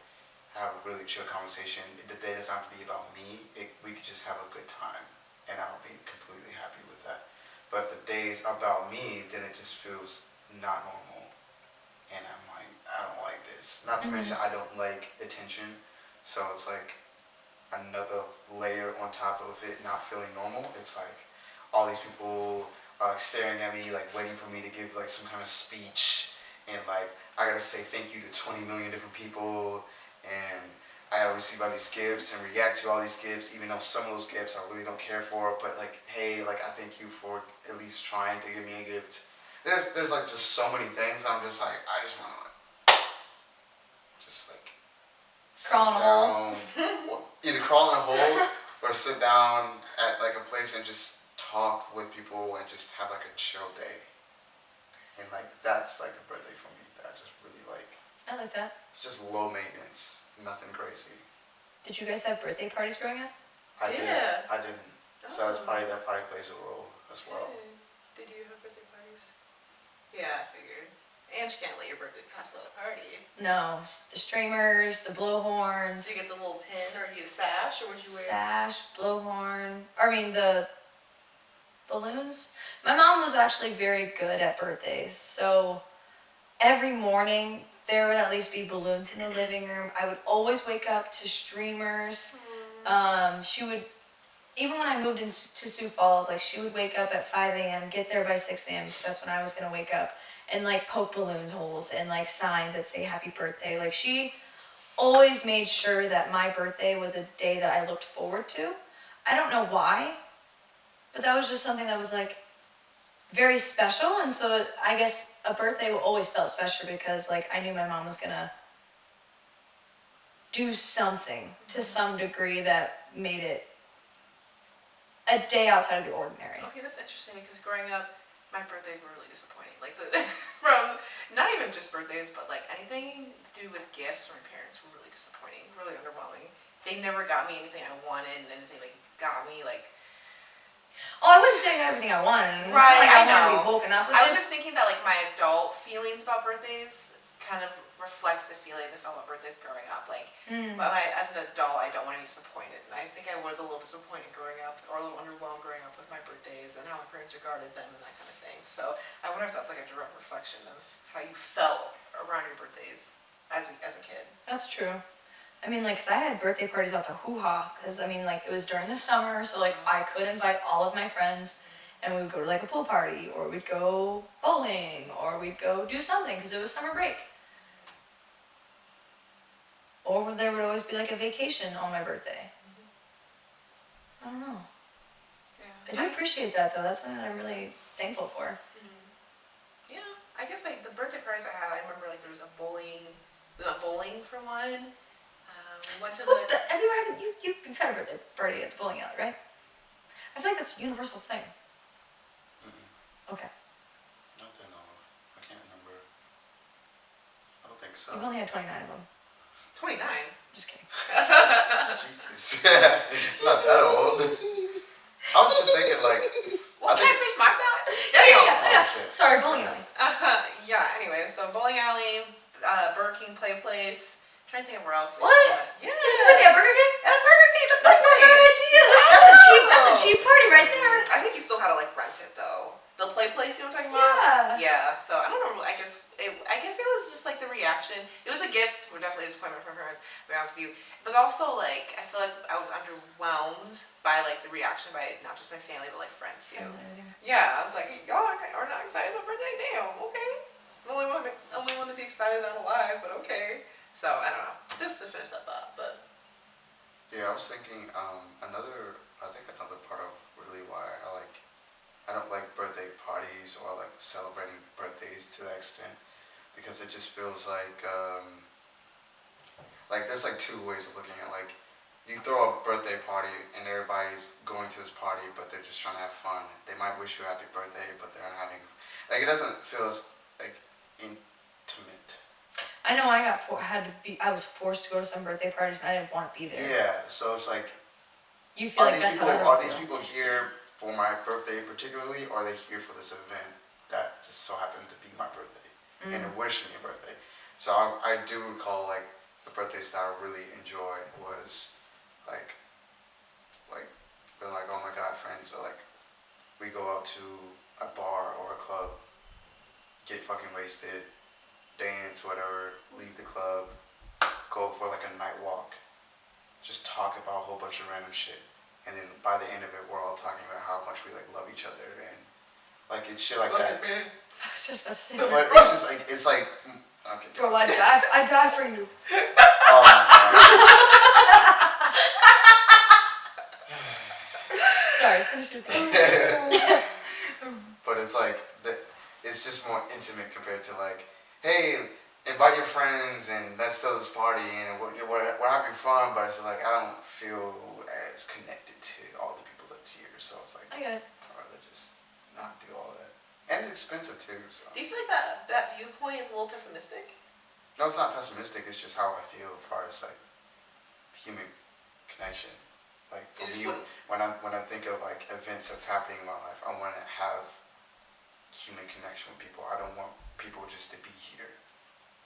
have a really chill conversation. The day doesn't have to be about me. We could just have a good time, and I'll be completely happy with that. But if the day is about me, then it just feels not normal, and I'm like, I don't like this. Not to mention, I don't like attention, so it's like another layer on top of it not feeling normal. It's like all these people are like staring at me, like waiting for me to give like some kind of speech, and like I gotta say thank you to 20 million different people, and I gotta receive all these gifts and react to all these gifts, even though some of those gifts I really don't care for. But like, hey, like I thank you for at least trying to give me a gift. There's like just so many things. I'm just like I just want to like, just like sit Crawl in a hole. down, either crawl in a hole or sit down at like a place and just talk with people and just have like a chill day. And like that's like a birthday for me that I just really like. I like that. It's just low maintenance, nothing crazy. Did you guys have birthday parties growing up? I did. Yeah. I didn't. So that probably plays a role as well. Did you have birthday parties? Yeah, I figured. And you can't let your birthday pass without a party. No. The streamers, the blowhorns. Did you get the little pin, or did you get a sash, or what did you wear? Sash, blowhorn. The balloons. My mom was actually very good at birthdays, so every morning there would at least be balloons in the living room. I would always wake up to streamers. She would, even when I moved into Sioux Falls, like she would wake up at 5 a.m., get there by 6 a.m. because that's when I was gonna wake up, and like poke balloon holes and like signs that say happy birthday. Like she always made sure that my birthday was a day that I looked forward to. I don't know why, but that was just something that was like very special, and so I guess a birthday always felt special because like I knew my mom was gonna do something to some degree that made it a day outside of the ordinary. Okay, that's interesting because growing up, my birthdays were really disappointing. Like from not even just birthdays, but like anything to do with gifts from my parents were really disappointing, really underwhelming. They never got me anything I wanted, and then they like got me like. Oh, I wouldn't say I got everything I wanted. It's not Right, like I I wanted to know. be woken up with I it. was just thinking that like my adult feelings about birthdays kind of reflects the feelings I felt about birthdays growing up. Like, but as an adult, I don't want to be disappointed. And I think I was a little disappointed growing up, or a little underwhelmed growing up with my birthdays and how my parents regarded them and that kind of thing. So I wonder if that's like a direct reflection of how you felt around your birthdays as a kid. That's true. I mean, like, 'cause I had birthday parties out the hoo-ha, because, I mean, like, it was during the summer, so, like, I could invite all of my friends, and we would go to, like, a pool party, or we'd go bowling, or we'd go do something, because it was summer break. Or there would always be, like, a vacation on my birthday. I don't know. Yeah. I do appreciate that, though. That's something that I'm really thankful for. Yeah, I guess like the birthday parties I had, I remember like there was a bowling. We went bowling for one. We went to Have you ever had, you've had a birthday party at the bowling alley, right? I feel like that's a universal thing. Okay. Not that I know of. I can't remember. I don't think so. You've only had 29 of them. 29. Just kidding. Jesus. Not that old. I was just thinking like. Well, can I finish my thought? Yeah. shit. Sorry, bowling alley. Yeah, anyway, so bowling alley, Burger King play place. I'm trying to think of where else we What? went. Yeah. Did you birthday at Burger King? At Burger King, the That's play not a bad place. idea. That's a cheap party right there. I think you still had to like rent it though. The play place, you know what I'm talking about? Yeah. Yeah. So I don't know. I guess it was just like the reaction. It was the gifts were definitely a disappointment from parents. To be honest with you, but also like I feel like I was underwhelmed by like the reaction by not just my family but like friends too. Yeah, I was like, y'all are not excited about birthday? Damn. Okay. I'm the only one to be excited that I'm alive, but okay. So I don't know. Just to finish that thought, but. Yeah, I was thinking I think another part of really why I don't like birthday parties or like celebrating birthdays to that extent, because it just feels like there's like two ways of looking at it. Like you throw a birthday party and everybody's going to this party but they're just trying to have fun. They might wish you a happy birthday but they're not having, like it doesn't feel as like intimate. I know I was forced to go to some birthday parties and I didn't want to be there. Yeah, so it's like, You feel like that's how everyone are these feels. people here for my birthday particularly, or are they here for this event that just so happened to be my birthday and to wish me a birthday? So I do recall like the birthdays that I really enjoyed was like like they're like, oh my god, friends, or like we go out to a bar or a club, get fucking wasted, dance, whatever, leave the club, go for like a night walk, just talk about a whole bunch of random shit. And then by the end of it, we're all talking about how much we like love each other and like it's shit like that. Man. I was just about to say But that. it's just like okay. Bro, I die for you. Oh my god. Sorry, finish your thing. But it's like it's just more intimate compared to like, hey, invite your friends and let's throw this party and we're having fun, but it's like I don't feel as connected to all the people that's here. So it's like I got it. I'd rather just not do all that. And it's expensive too. So Do you feel like that viewpoint is a little pessimistic? no, it's not pessimistic. It's just how I feel as far as like human connection. Like for You just me, wouldn't. when I think of like events that's happening in my life, I want to have human connection with people. I don't want people just to be here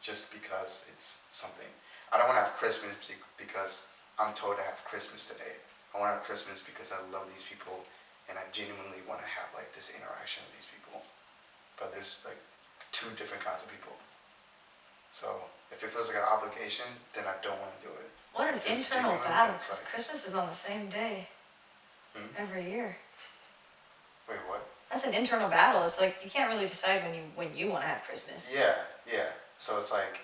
just because it's something. I don't want to have Christmas because I'm told to have Christmas today. I want to have Christmas because I love these people and I genuinely want to have like this interaction with these people. But there's like two different kinds of people. So if it feels like an obligation, then I don't want to do it. What an If it's internal genuine, battle, it's because like- Christmas is on the same day every year. Wait, what? That's an internal battle. It's like you can't really decide when you want to have Christmas. Yeah, yeah. So it's like,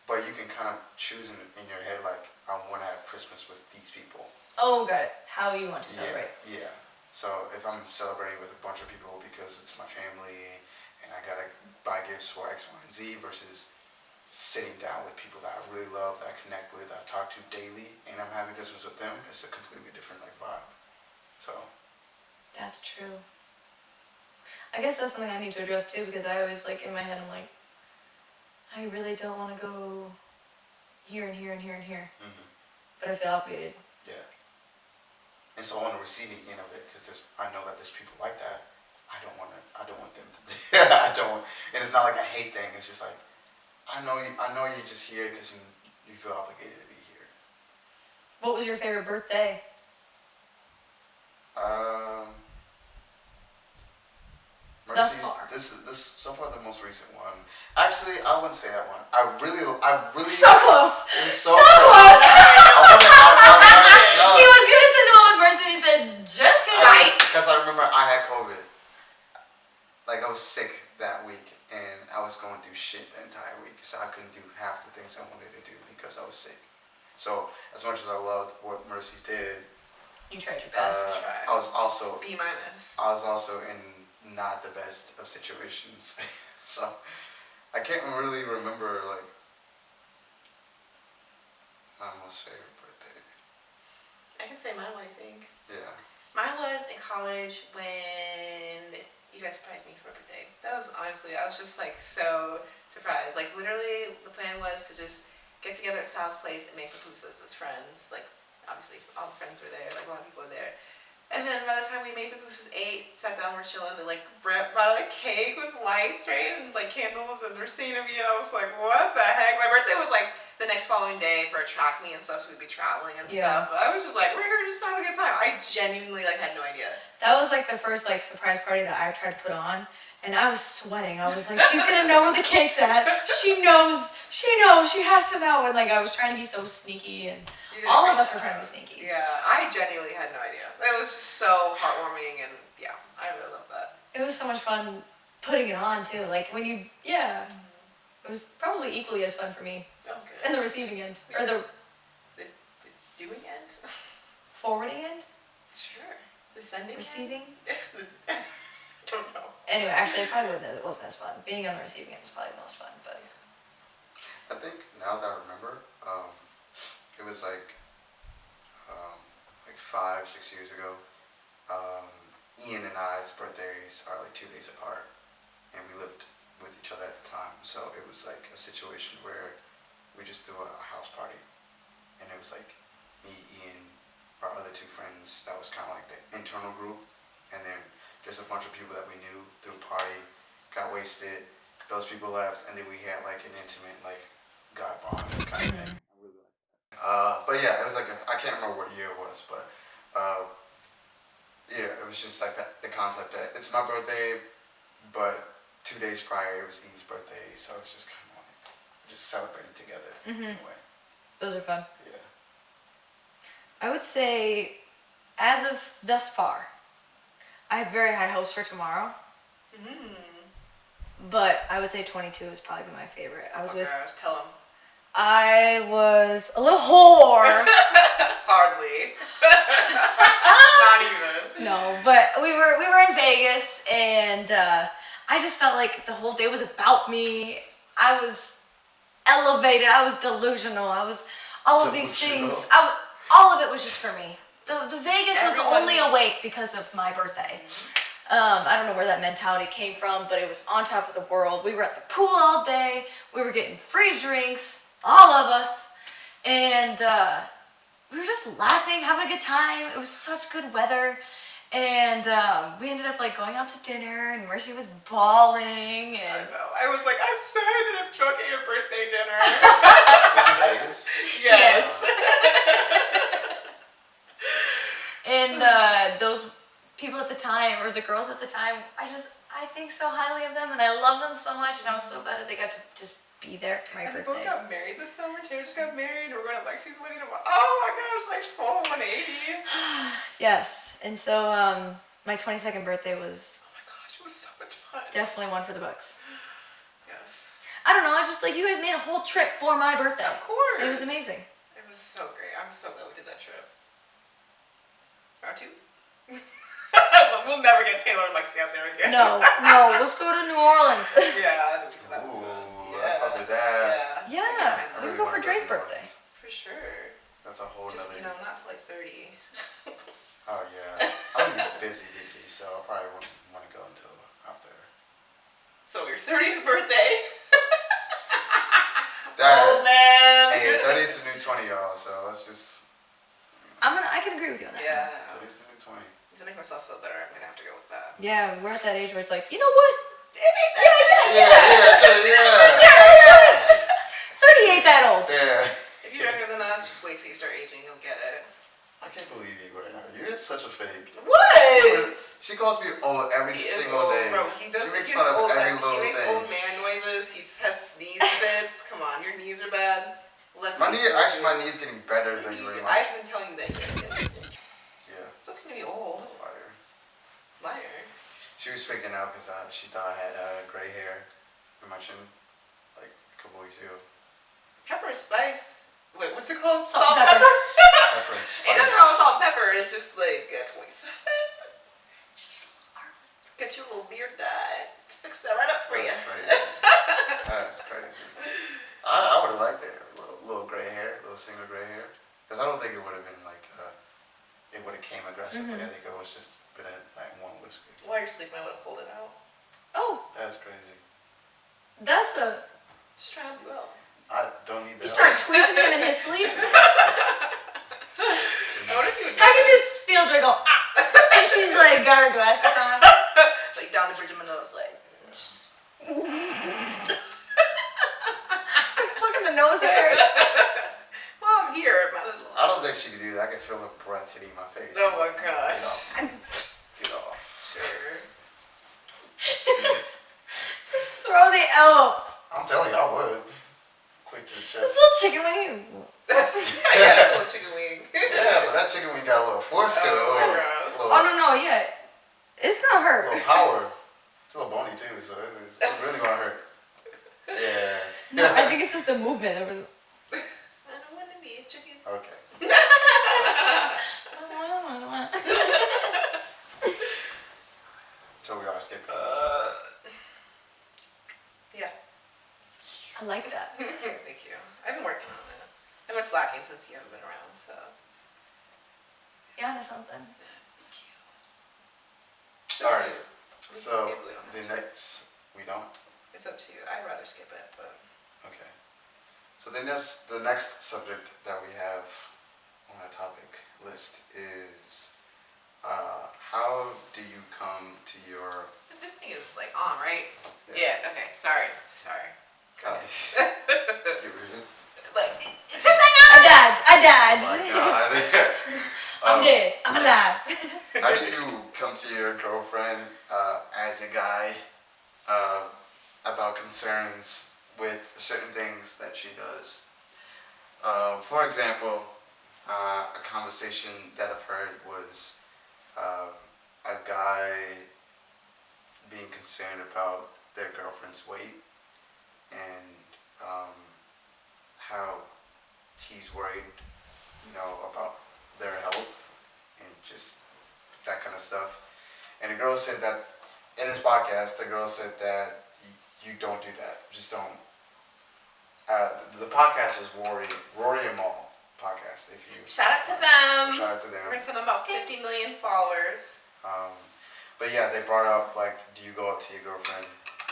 but you can kind of choose in your head like, I want to have Christmas with these people. Oh, got it. How you want to celebrate. Yeah. So if I'm celebrating with a bunch of people because it's my family and I gotta buy gifts for X, Y, and Z versus sitting down with people that I really love, that I connect with, that I talk to daily, and I'm having Christmas with them, it's a completely different like vibe. So That's true. I guess that's something I need to address too, because I always like in my head I'm like, I really don't want to go here and here and here and here, but I feel obligated. yeah. And so on the receiving end of it, because I know that there's people like that. I don't want them to. I don't. And it's not like a hate thing. It's just like I know you're just here because you feel obligated to be here. What was your favorite birthday? Thus Mercy's, far. This so far the most recent one. Actually, I wouldn't say that one. I really. So close. It was So close. No. He was gonna send the one with Mercy, and he said, "Just kidding." Because I remember I had COVID. Like I was sick that week, and I was going through shit the entire week, so I couldn't do half the things I wanted to do because I was sick. So as much as I loved what Mercy did, You tried your best. I was also B minus. I was also in not the best of situations. So I can't really remember like my most favorite birthday. I can say mine. What do you think? Yeah. Mine was in college when you guys surprised me for my birthday. That was honestly, I was just like so surprised. Like literally, the plan was to just get together at Sal's place and make pupusas as friends. Like obviously, all the friends were there. Like a lot of people were there. And then by the time we made pupusas, ate, sat down, we're chilling. They like brought out a cake with lights, right, and like candles, and they're seeing me. I was like, what the heck? My birthday was like the next following day for a track meet and stuff, so we'd be traveling and stuff. But I was just like, we're here to just have a good time. I genuinely like had no idea. That was like the first like surprise party that I've tried to put on, and I was sweating. I was like, she's gonna know where the cake's at. She knows. She has to know. And like I was trying to be so sneaky, and all of us were trying to be sneaky. Yeah, I genuinely had no idea. It was just so heartwarming, and yeah, I really love that. It was so much fun putting it on too. Like when you, it was probably equally as fun for me. Oh, good. And the receiving end, or the The doing end? forwarding end, Sure. The sending receiving. end? Don't know. Anyway, actually, it probably it wasn't as fun. Being on the receiving end was probably the most fun, but I think now that I remember, it was like 5-6 years ago. Ian and I's birthdays are like 2 days apart, and we lived with each other at the time. So it was like a situation where we just threw a house party, and it was like me, Ian, our other two friends. That was kind of like the internal group, and then just a bunch of people that we knew threw a party, got wasted. Those people left, and then we had like an intimate like God bond kind of thing. But yeah, it was like I can't remember what year it was, but yeah, it was just like that the concept that it's my birthday, but 2 days prior it was E's birthday, so it's just kind of like just celebrating together in a way. Those are fun. Yeah. I would say, as of thus far, I have very high hopes for tomorrow. But I would say 22 is probably my favorite. I was with. Tell him. I was a little whore. Hardly. Not even. No, but we were in Vegas, and I just felt like the whole day was about me. I was elevated. I was delusional. I was all of these things. All of it was just for me. The Vegas was only awake because of my birthday. I don't know where that mentality came from, but it was on top of the world. We were at the pool all day. We were getting free drinks, all of us, and we were just laughing, having a good time. It was such good weather, and we ended up like going out to dinner, and Mercy was bawling. I And know. I was like, I'm sorry that I'm drunk at your birthday dinner. This is Vegas? Yes. And those people at the time, or the girls at the time, I think so highly of them, and I love them so much, and I was so glad that they got to just be there for my And they birthday. both got married this summer. Taylor just got married. We're going to Lexi's wedding tomorrow. Oh my gosh, like full 180. Yes, and so my 22nd birthday was Oh my gosh, it was so much fun. definitely one for the books. Yes. I don't know, I just like you guys made a whole trip for my birthday. Of course. It was amazing. It was so great. I'm so glad we did that trip. Round two? We'll never get Taylor and Lexi out there again. No, let's go to New Orleans. Yeah, that Ooh, would I fuck with that. Yeah, I we really can go wanna for Dre's to New birthday. Orleans. for sure. That's a whole Just, nother. not till like 30. Oh yeah, I'm gonna be busy, so I probably wouldn't want to go until after. So your 30th birthday. That, Old man. hey, 30 is the new 20, y'all. So let's just. I can agree with you on that. Yeah. 30 is the new 20. To make myself feel better, I'm gonna have to go with that. Yeah, we're at that age where it's like, you know what? Yeah. 30 ain't that old. Yeah. If you're younger than us, just wait till you start aging, you'll get it. I can't believe you right now. You're such a fake. What? She calls me old every He is single old, day. bro. He does. She makes He fun has of old every time. little He makes thing. old man noises. He has sneeze fits. Come on, your knees are bad. Let's. My be knee, actually, my serious. knee's getting better. Thank you very much. I've been telling you that. Yeah. It's okay to be old. Liar. Liar. She was freaking out because she thought I had gray hair. I mentioned like a couple weeks ago. Pepper and spice. Wait, what's it called? Salt and Pepper. Pepper and Ain't nothing wrong with spice. salt and pepper. It's just like 27. Get your little beard dyed. Fix that right up for you. That's crazy. That's crazy. I would have liked it. Little gray hair, little single gray hair. Because I don't think it would have been like, it would have came aggressively. I think it was just been like one whisker. While you're sleeping, I would have pulled it out. Oh, That's crazy. that's a. Just try to help you out. I don't need You that. start tweezing him in his sleeve. I wonder if you would I can just feel Dre go, ah! And she's like, got her glasses on. like down the bridge of my nose, like. Starts plucking the nose hair. Well, I'm here. Might as well. I don't think she could do that. I could feel her breath hitting my face. Oh my gosh. Get off. Sure. Just throw the elbow. I'm telling you, I would. Quick to the This chest. little chicken wing. Yeah, that's a little chicken wing. Yeah, but that chicken wing got a little force to it. Oh my gosh. Oh, no, yeah. It's gonna A hurt. little power. It's a little bony too, so it's really gonna hurt. Yeah. No, I think it's just the movement. I don't want to be a chicken. Okay. So we are skipping. Yeah. I like that. Thank you. I've been working on it. I've been slacking since you haven't been around, so. You onto something. Thank you. All right. We can So skip, we don't have the to. next, we don't. It's up to you. I'd rather skip it, but Okay. So then that's the next subject that we have on our topic list is how do you come to your this thing is like on, right? yeah. Yeah. Okay. Sorry. Go Uh, ahead. you read it? Like I died. I Oh died. my god. I'm dead. I'm alive. How do you come to your girlfriend as a guy uh, about concerns with certain things that she does? For example, a conversation that I've heard was uh, a guy being concerned about their girlfriend's weight and um, how he's worried, about their health and just that kind of stuff. And the girl said that in this podcast, the girl said that you don't do that. Just don't. The podcast was Rory and Maul podcast. If you shout out to so them. shout out to We're them. gonna send them about 50 million followers. Um, but yeah, they brought up like, do you go up to your girlfriend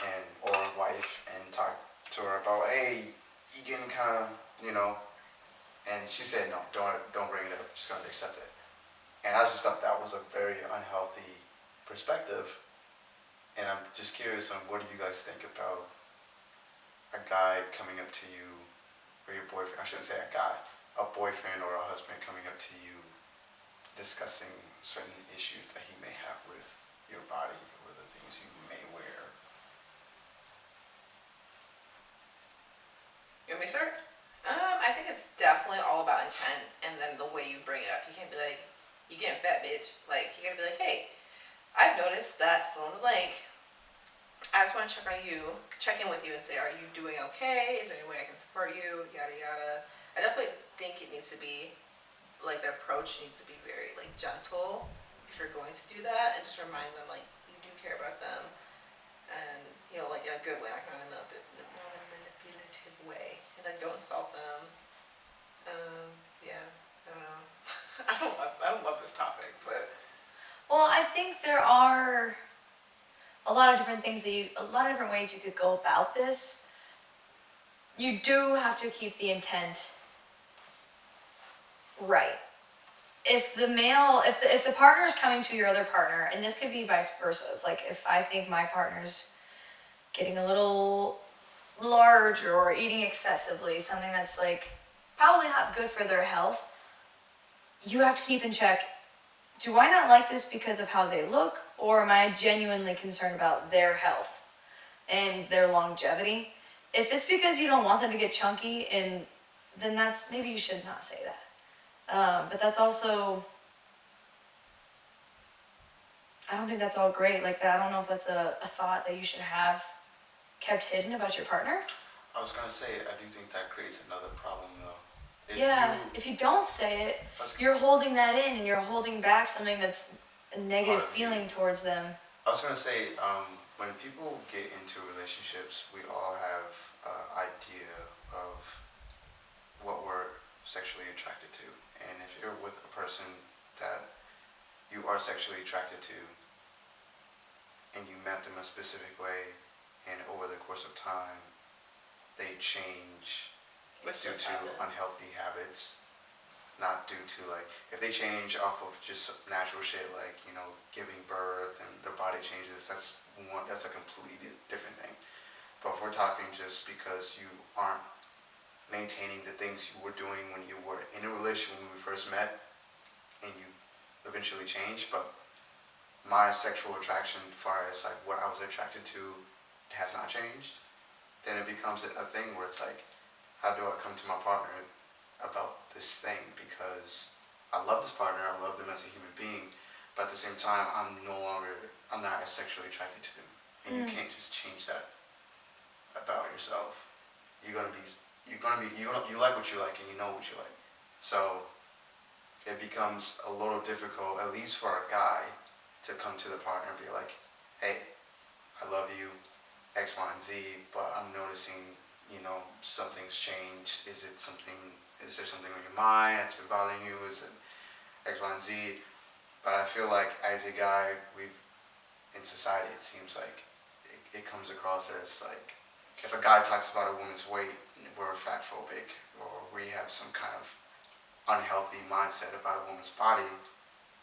and or wife and talk to her about, hey, you getting kind of, and she said no, don't bring it up. Just gonna accept it. And I just thought that was a very unhealthy perspective. And I'm just curious on what do you guys think about a guy coming up to you or your boyfriend, I shouldn't say a guy, a boyfriend or a husband coming up to you discussing certain issues that he may have with your body or the things you may wear. You want me to start? I think it's definitely all about intent and then the way you bring it up. You can't be like, you getting fat, bitch. Like, you gotta be like, hey, I've noticed that fill in the blank. I just want to check in with you and say, are you doing okay? Is there any way I can support you? Yada yada. I definitely think it needs to be like the approach needs to be very like gentle if you're going to do that, and just remind them like you do care about them, and like in a good way, like not in a manipulative way, and like don't insult them. Yeah, I don't know. I don't love this topic, but Well, I think there are a lot of different a lot of different ways you could go about this. You do have to keep the intent right. If the partner is coming to your other partner, and this could be vice versa. It's like if I think my partner's getting a little large or eating excessively, something that's like probably not good for their health, you have to keep in check. Do I not like this because of how they look, or am I genuinely concerned about their health and their longevity? If it's because you don't want them to get chunky, then that's maybe you should not say that. But that's also, I don't think that's all great. Like that, I don't know if that's a thought that you should have kept hidden about your partner. I was gonna say, I do think that creates another problem though. If you don't say it, That's- you're holding that in and you're holding back something that's a negative Part of you. feeling towards them. I was gonna say, when people get into relationships, we all have an idea of what we're sexually attracted to. And if you're with a person that you are sexually attracted to, and you met them a specific way, and over the course of time, they change which due does to happen. unhealthy habits, not due to like, if they change off of just natural shit like, giving birth and their body changes, that's a completely different thing. But if we're talking just because you aren't maintaining the things you were doing when you were in a relationship when we first met, and you eventually changed, but my sexual attraction as far as like what I was attracted to has not changed, then it becomes a thing where it's like, how do I come to my partner about this thing? Because I love this partner, I love them as a human being, but at the same time, I'm not as sexually attracted to them. And you can't just change that about yourself. You like what you like and you know what you like. So it becomes a little difficult, at least for a guy, to come to the partner and be like, hey, I love you, X, Y, and Z, but I'm noticing, something's changed. Is there something on your mind that's been bothering you? Is it X, Y, and Z? But I feel like as a guy, in society, it seems like it comes across as like if a guy talks about a woman's weight, we're fat phobic, or we have some kind of unhealthy mindset about a woman's body,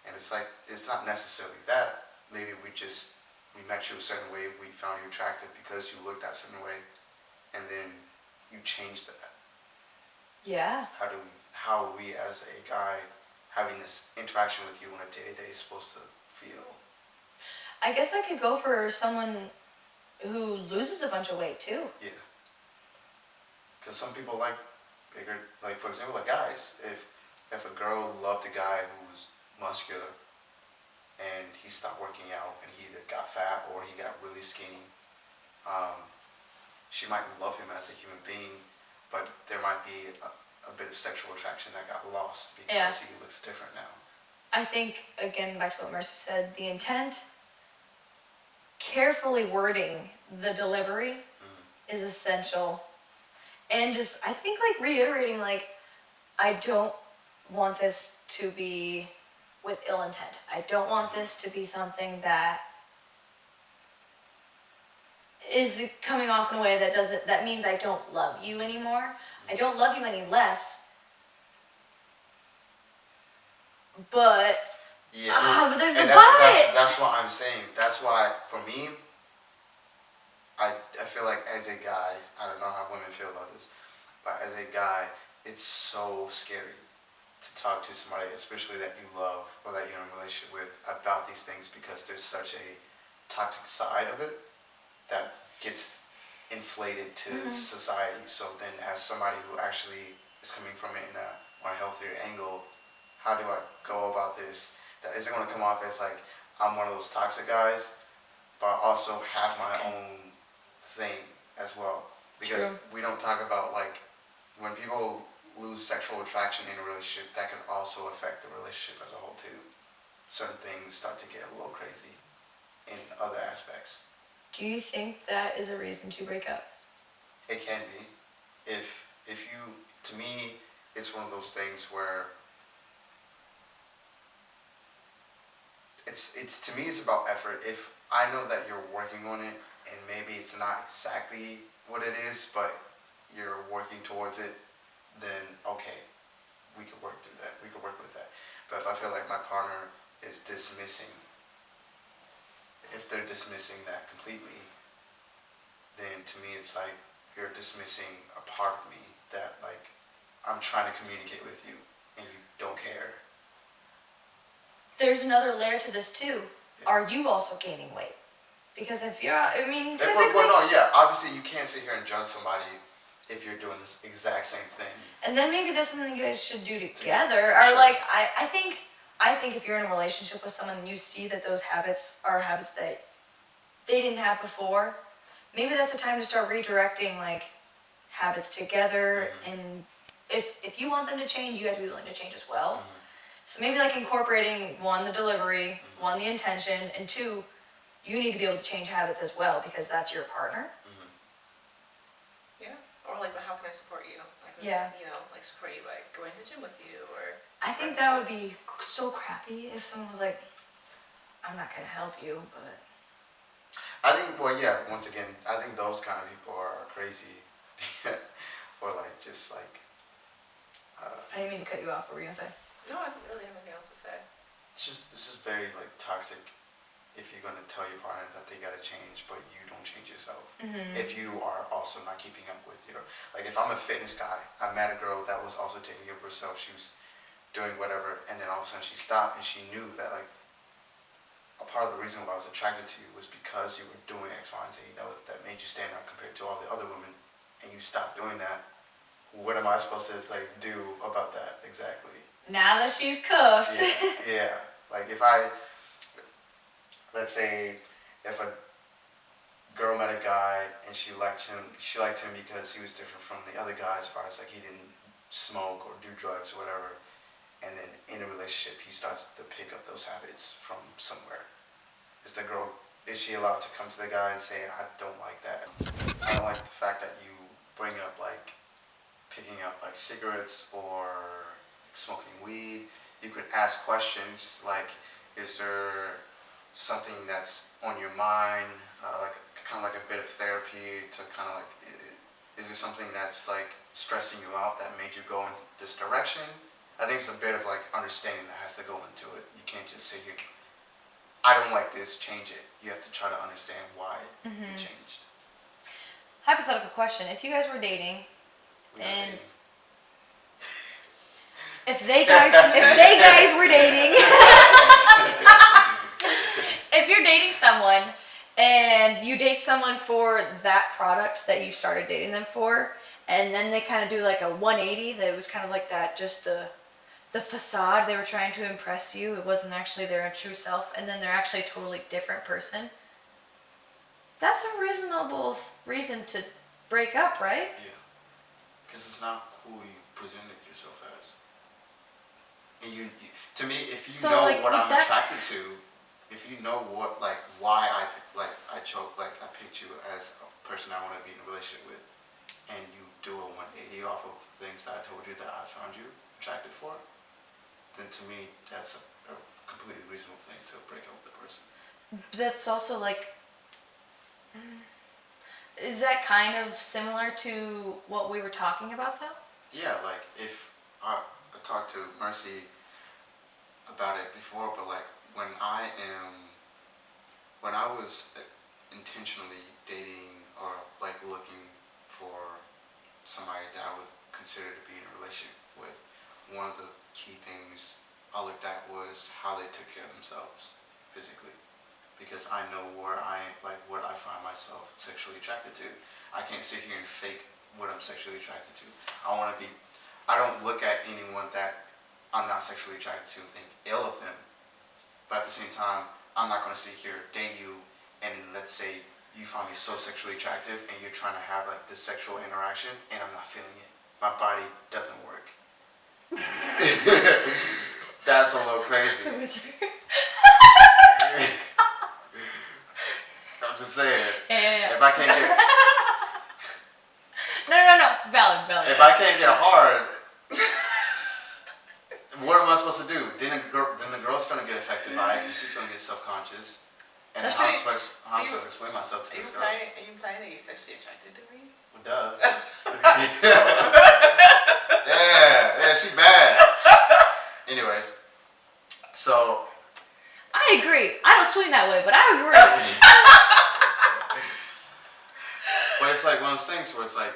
and it's like it's not necessarily that. Maybe we met you a certain way, we found you attractive because you looked that certain way, and then you changed that. Yeah. How are we as a guy having this interaction with you on a day-to-day supposed to feel? I guess that could go for someone who loses a bunch of weight too. Yeah. Because some people like bigger, like for example, like guys. If a girl loved a guy who was muscular and he stopped working out and he either got fat or he got really skinny, um, she might love him as a human being, but there might be a bit of sexual attraction that got lost because Yeah. he looks different now. I think, again, back to what Mercy said, the intent, carefully wording the delivery is essential. And just, I think, like, reiterating, like, I don't want this to be with ill intent. I don't want this to be something that is coming off in a way that means I don't love you anymore. I don't love you any less. But Yeah. but there's And the but. that's what I'm saying. That's why for me, I feel like as a guy, I don't know how women feel about this, but as a guy, it's so scary to talk to somebody, especially that you love or that you're in a relationship with, about these things because there's such a toxic side of it that gets inflated to society. So then, as somebody who actually is coming from it in a more healthier angle, how do I go about this? That isn't going to come off as like I'm one of those toxic guys, but I also have my own thing as well. Because True. we don't talk about like when people lose sexual attraction in a relationship, that can also affect the relationship as a whole too. Certain things start to get a little crazy in other aspects. Do you think that is a reason to break up? It can be. If you, to me, it's one of those things where it's to me it's about effort. If I know that you're working on it and maybe it's not exactly what it is, but you're working towards it, then okay, we could work through that. We could work with that. But if I feel like my partner is dismissing, if they're dismissing that completely, then to me it's like you're dismissing a part of me that like I'm trying to communicate with you and you don't care. There's another layer to this too. Yeah. Are you also gaining weight? Because if you're, I mean, And typically. well, no, yeah, obviously you can't sit here and judge somebody if you're doing this exact same thing. And then maybe that's something you guys should do together. For Or sure. like, I think if you're in a relationship with someone and you see that those habits are habits that they didn't have before, maybe that's a time to start redirecting like habits together. And if you want them to change, you have to be willing to change as well. So maybe like incorporating one, the delivery, one, the intention, and two, you need to be able to change habits as well because that's your partner. Yeah. Or like, how can I support you? Like, Yeah. You know, like support you by going to the gym with you or. I think that would be so crappy if someone was like, I'm not gonna help you, but. I think, well, yeah, once again, I think those kind of people are crazy. Or like, just like. I didn't mean to cut you off. What were you gonna say? No, I don't really have anything else to say. It's just very like toxic if you're going to tell your partner that they got to change, but you don't change yourself. If you are also not keeping up with your, like if I'm a fitness guy, I met a girl that was also taking care of herself. She was doing whatever, and then all of a sudden she stopped, and she knew that like a part of the reason why I was attracted to you was because you were doing X, Y, and Z. That made you stand out compared to all the other women, and you stopped doing that. What am I supposed to like do about that exactly? Now that she's cuffed. Yeah. Like let's say, if a girl met a guy and she liked him because he was different from the other guys as far as like he didn't smoke or do drugs or whatever, and then in a relationship he starts to pick up those habits from somewhere. Is she allowed to come to the guy and say, I don't like that. I don't like the fact that you bring up like picking up like cigarettes or smoking weed. You could ask questions like, is there something that's on your mind, like kind of like a bit of therapy to kind of like, is there something that's like stressing you out that made you go in this direction? I think it's a bit of like understanding that has to go into it. You can't just say, I don't like this, change it. You have to try to understand why it changed. Hypothetical question: if you guys were dating, We are and dating. if they guys were dating, if you're dating someone and you date someone for that product that you started dating them for, and then they kind of do like a 180, that it was kind of like that, just the facade, they were trying to impress you, it wasn't actually their true self, and then they're actually a totally different person, that's a reasonable reason to break up, right? Yeah. Because it's not who you presented yourself as. And to me, if you So, know like, what with I'm that- attracted to, if you know what, like, why I picked you as a person I want to be in a relationship with, and you do a 180 off of things that I told you that I found you attracted for, then to me, that's a completely reasonable thing to break up with the person. That's also like, is that kind of similar to what we were talking about though? Yeah, like, if I talked to Mercy about it before, but like, when I was intentionally dating or like looking for somebody that I would consider to be in a relationship with, one of the key things I looked at was how they took care of themselves physically, because I know what I find myself sexually attracted to. I can't sit here and fake what I'm sexually attracted to. I don't look at anyone that I'm not sexually attracted to and think ill of them. But at the same time, I'm not going to sit here, date you, and let's say you find me so sexually attractive and you're trying to have like this sexual interaction and I'm not feeling it. My body doesn't work. That's a little crazy. I'm just saying. Yeah. If I can't get No. Valid. if I can't get hard, what am I supposed to do? Then the girl's gonna get affected by it, and she's gonna get self-conscious. And That's how true. I'm supposed to explain myself to Are you this girl? implying that you're sexually attracted to me? Well, duh. yeah, she bad. Anyways, so I agree. I don't swing that way, but I agree. but it's like one of those things where it's like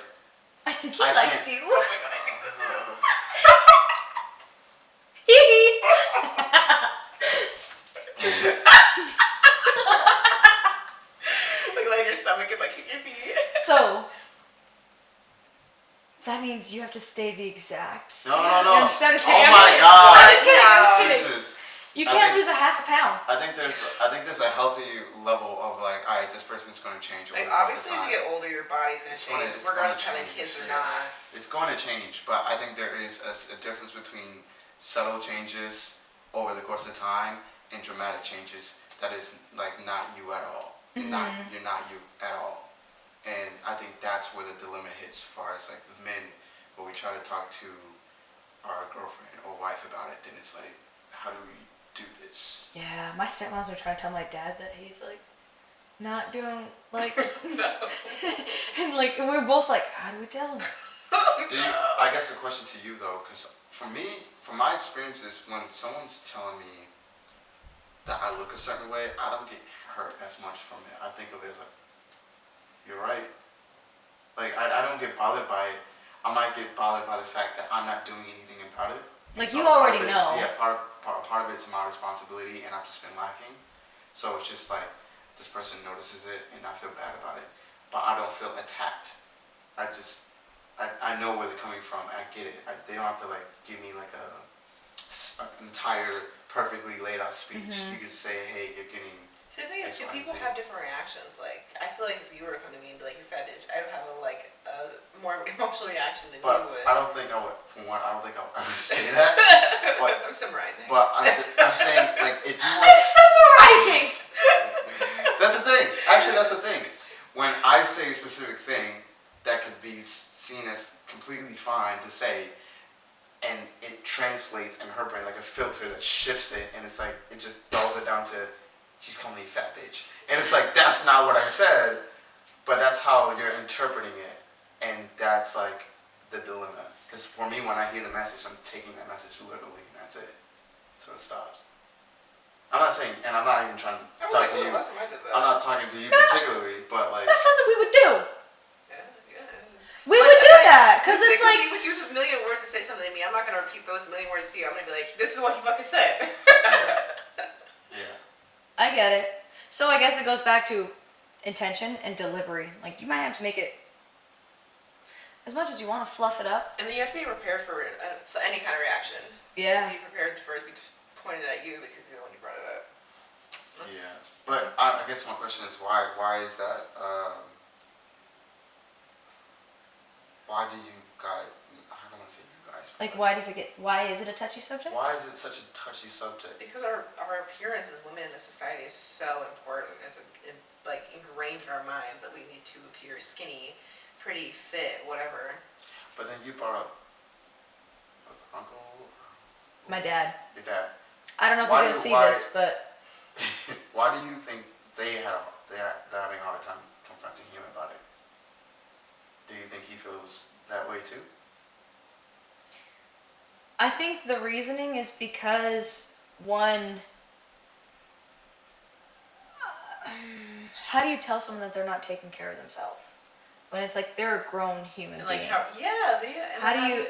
I think he I likes can't- you. Oh my god, I think so too. Like lay on your stomach and like kick your feet. So that means you have to stay the exact same. No. I'm just Oh kidding. my God. I'm just kidding. Jesus. You I can't think- lose a half a pound. I think there's a healthy level of like, all right, this person's going to change over Like the course obviously of as time. you get older, your body's gonna change, It's regardless of gonna having change, kids or yeah. not. It's going to change, but I think there is a difference between subtle changes over the course of time and dramatic changes that is like not you at all. You're not you at all. And I think that's where the dilemma hits as far as like with men, where we try to talk to our girlfriend or wife about it, then it's like, how do we do this? Yeah, my stepmoms were trying to tell my dad that he's like not doing like, No. and like we're both like, how do we tell him? I guess the question to you though, because for me, from my experiences, when someone's telling me that I look a certain way, I don't get hurt as much from it. I think of it as like, you're right. Like I don't get bothered by it. I might get bothered by the fact that I'm not doing anything about it. Like So you part already of it know. is- yeah, part of it's my responsibility, and I've just been lacking. So it's just like this person notices it, and I feel bad about it, but I don't feel attacked. I know where they're coming from. I get it. They don't have to like give me like an entire perfectly laid out speech. You could say, hey, you're getting. See, the thing is, X, too, Y, and people Z. have different reactions. Like, I feel like if you were to come to me and be like, you're fat bitch, I would have a more emotional reaction than But you would. I don't think I would. For one, I don't think I'll ever say that. But I'm summarizing. but I'm saying like if you I'm want. summarizing. That's the thing. Actually, that's the thing. When I say a specific thing that could be seen as completely fine to say, and it translates in her brain like a filter that shifts it, and it's like it just dulls it down to she's calling me a fat bitch. And it's like, that's not what I said, but that's how you're interpreting it. And that's like the dilemma. Because for me, when I hear the message, I'm taking that message literally, and that's it. So it stops. I'm not saying, and I'm not even trying to I was talk like, to oh, you. last time I did that. I'm not talking to you particularly, but like, That's something we would do. Yeah. We would do that because it's like. He would use a million words to say something to me. I'm not gonna repeat those million words to you. I'm gonna be like, this is what he fucking said. yeah. I get it. So I guess it goes back to intention and delivery. Like you might have to make it as much as you want to fluff it up. And then you have to be prepared for any kind of reaction. Yeah. Be prepared for it to be pointed at you because you're the one who brought it up. Yeah, but I guess my question is why? Why is that? Why do you guys? I don't want to say you guys. Like why does it get? Why is it a touchy subject? Why is it such a touchy subject? Because our appearance as women in this society is so important. It's like ingrained in our minds that we need to appear skinny, pretty, fit, whatever. But then you brought up was it uncle. My dad. Your dad. I don't know if he's gonna see this, but why do you think they're having a hard time confronting him about it? Do you think he feels that way too? I think the reasoning is because one. How do you tell someone that they're not taking care of themselves when it's like they're a grown human And like being? how How do you?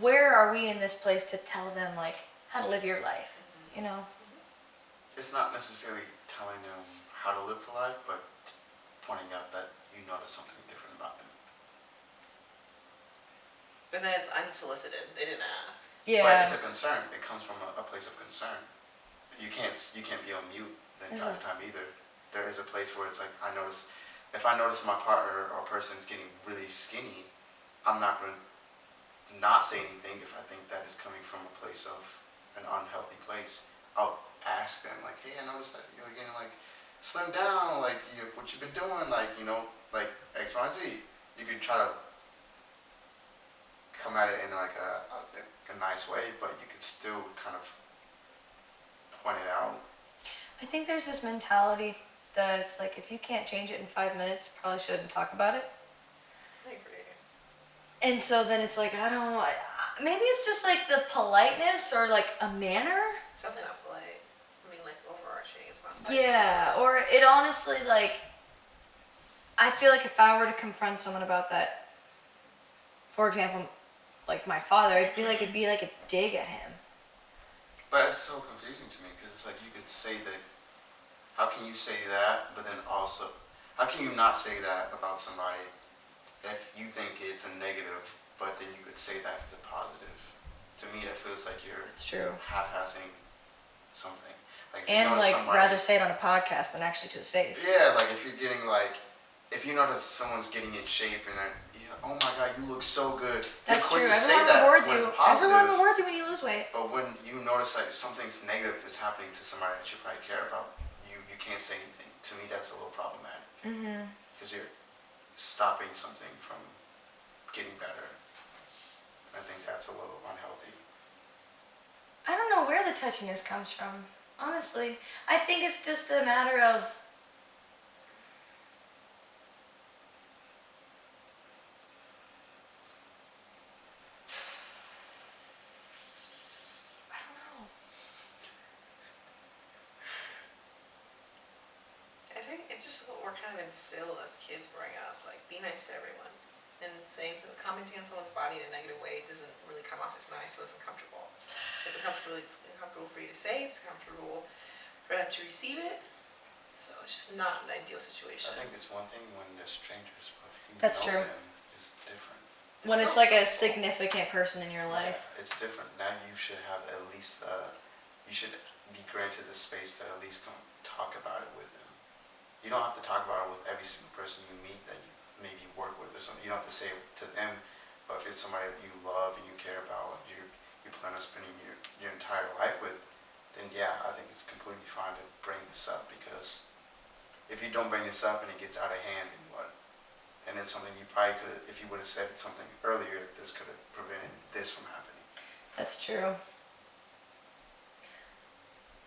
Where are we in this place to tell them like how to live your life? You know. It's not necessarily telling them how to live the life, but pointing out that you notice something different about them. But then it's unsolicited. They didn't ask. Yeah. But it's a concern. It comes from a place of concern. You can't be on mute the entire time either. There is a place where it's like if I notice my partner or person is getting really skinny, I'm not going to not say anything if I think that is coming from a place of an unhealthy place. I'll ask them like, hey, I noticed that you're getting like slim down, like what you've been doing, like like X, Y, and Z. You could try to come at it in like a nice way, but you could still kind of point it out. I think there's this mentality that it's like if you can't change it in 5 minutes, you probably shouldn't talk about it. I agree. And so then it's like I don't know. Maybe it's just like the politeness or like a manner. It's definitely not polite. I mean, like overarching. It's not polite. Yeah, or it honestly like. I feel like if I were to confront someone about that, for example, like my father, I'd feel like it'd be like a dig at him. But it's so confusing to me because it's like you could say that. How can you say that, but then also, how can you not say that about somebody if you think it's a negative, but then you could say that as a positive? To me, that feels like you're It's true. half-assing something. Like if And you notice like rather say it on a podcast than actually to his face. Yeah, like if you're getting like, if you notice someone's getting in shape and they're, oh my god, you look so good. That's quick true. to say Everyone that rewards when you. it's positive. Everyone rewards you when you lose weight. But when you notice that something's negative is happening to somebody that you probably care about, you can't say anything. To me, that's a little problematic. Because you're stopping something from getting better. I think that's a little unhealthy. I don't know where the touchiness comes from. Honestly, I think it's just a matter of. I don't know. I think it's just what we're kind of instilled as kids growing up. Like, be nice to everyone. And commenting on someone's body in a negative way doesn't really come off as nice, so it's uncomfortable. It's uncomfortable for you to say, it's uncomfortable for them to receive it. So it's just not an ideal situation. I think it's one thing when they're strangers, but if you That's know true. them, it's different. When it's like a significant person in your life. Yeah, it's different. Now you should have at least, you should be granted the space to at least come talk about it with them. You don't have to talk about it with every single person you meet that you maybe work with or something. You don't have to say it to them, but if it's somebody that you love and you care about, and you plan on spending your entire life with, then yeah, I think it's completely fine to bring this up, because if you don't bring this up and it gets out of hand, then what? And it's something you probably could have, if you would have said something earlier, this could have prevented this from happening. That's true.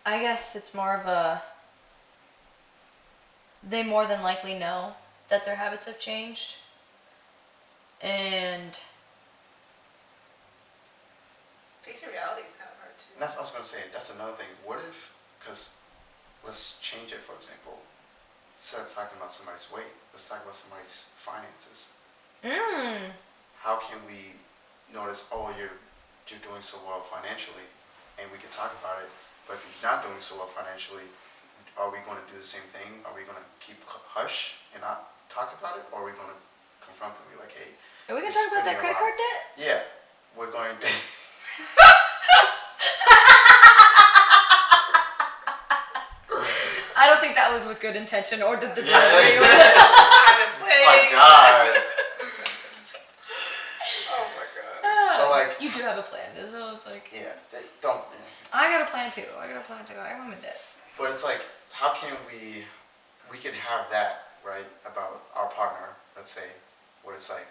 I guess it's more of a they more than likely know that their habits have changed. And Facing reality is kind of hard too. And that's, I was gonna say, that's another thing. What if, because let's change it, for example. Instead of talking about somebody's weight, let's talk about somebody's finances. How can we notice, oh, you're doing so well financially, and we can talk about it, but if you're not doing so well financially, are we going to do the same thing? Are we going to keep hush and not talk about it, or are we going to confront them and be like, hey, are we gonna you're talk about that spending a credit lot. card debt? Yeah, we're going to. I don't think that was with good intention, or did the Yeah. delivery. My God. Oh my god. But like, You do have a plan, so it's like yeah, they don't. I got a plan too. I'm in debt. But it's like, how can we can have that, right, about our partner, let's say, where it's like,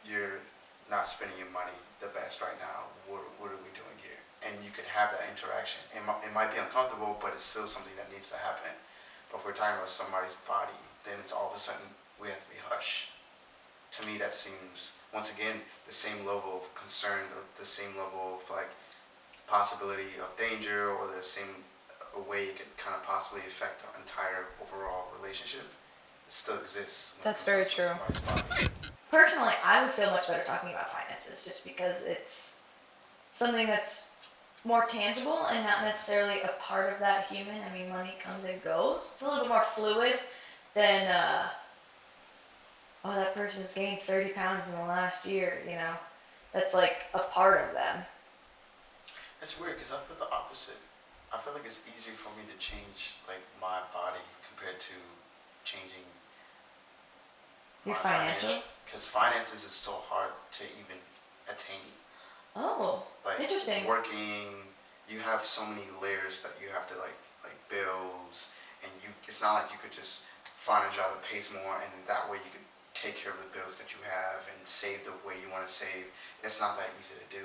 you're not spending your money the best right now, what are we doing here? And you could have that interaction. It might be uncomfortable, but it's still something that needs to happen. But if we're talking about somebody's body, then it's all of a sudden, we have to be hush. To me, that seems, once again, the same level of concern, the same level of like possibility of danger, or the same a way it could kind of possibly affect the entire overall relationship. It still exists. That's very true. Personally, I would feel much better talking about finances, just because it's something that's more tangible and not necessarily a part of that human. I mean, money comes and goes. It's a little bit more fluid than, oh, that person's gained 30 pounds in the last year, you know? That's like a part of them. It's weird because I feel the opposite. I feel like it's easier for me to change like my body compared to changing Your financial? Because finances is so hard to even attain. Oh, Like interesting. working, you have so many layers that you have to like bills, and it's not like you could just find a job that pays more and that way you could take care of the bills that you have and save the way you want to save. It's not that easy to do.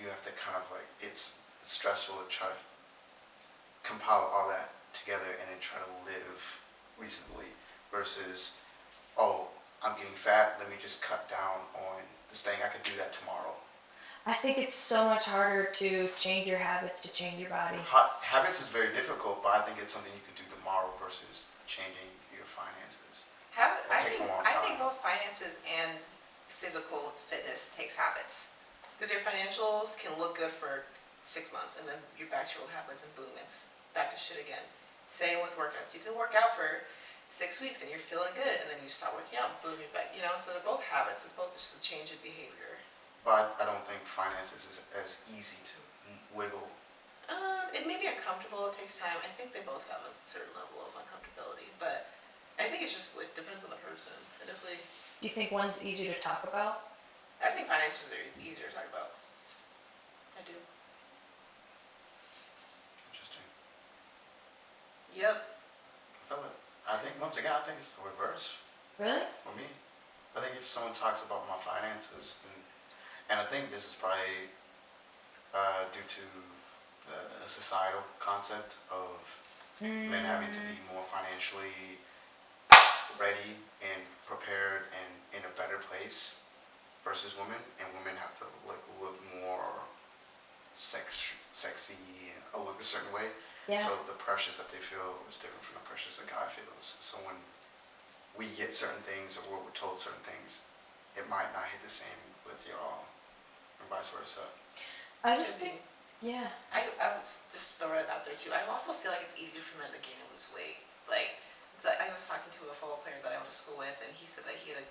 You have to kind of like, it's stressful to try to compile all that together and then try to live reasonably versus, oh, I'm getting fat, let me just cut down on this thing, I could do that tomorrow. I think it's so much harder to change your habits to change your body. Habits is very difficult, but I think it's something you could do tomorrow versus changing your finances. I takes a long think time. both finances and physical fitness takes habits. Because your financials can look good for 6 months and then you're back to your old habits and boom, it's back to shit again. Same with workouts. You can work out for 6 weeks and you're feeling good and then you stop working out, boom, you're back. You know, so they're both habits. It's both just a change in behavior. But I don't think finances is as easy to wiggle. It may be uncomfortable. It takes time. I think they both have a certain level of uncomfortability, but I think it's just, it depends on the person. I definitely, Do you think one's easier to talk about? I think finances are easier to talk about. I do. Interesting. Yep. I think, once again, I think it's the reverse Really? for me. I think if someone talks about my finances, then, and I think this is probably due to the societal concept of men having to be more financially ready and prepared and in a better place versus women, and women have to look more sexy and look a certain way. Yeah. So the pressures that they feel is different from the pressures a guy feels. So when we get certain things or we're told certain things, it might not hit the same with y'all, and vice versa. I just think, yeah. I was just throw it out there too. I also feel like it's easier for men to gain and lose weight. Like, it's like I was talking to a football player that I went to school with, and he said that he had to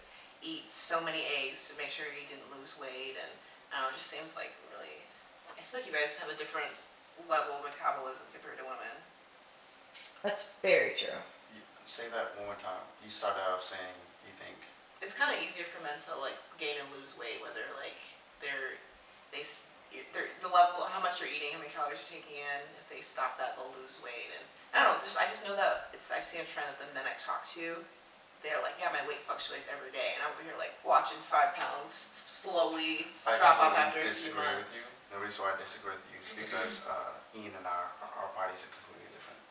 eat so many eggs to make sure he didn't lose weight, and I don't know, it just seems like really. I feel like you guys have a different level of metabolism compared to women. That's very true. Say that one more time. You started out saying you think. It's kind of easier for men to like gain and lose weight, whether like they're the level, how much they're eating, how many calories they're taking in. If they stop that, they'll lose weight. And I don't know, I just know that I've seen a trend that the men I talk to, they're like, yeah, my weight fluctuates every day, and I'm over here like watching 5 pounds slowly drop off after a few disagree with months. you. The reason why I disagree with you is because Ian and our bodies are completely different.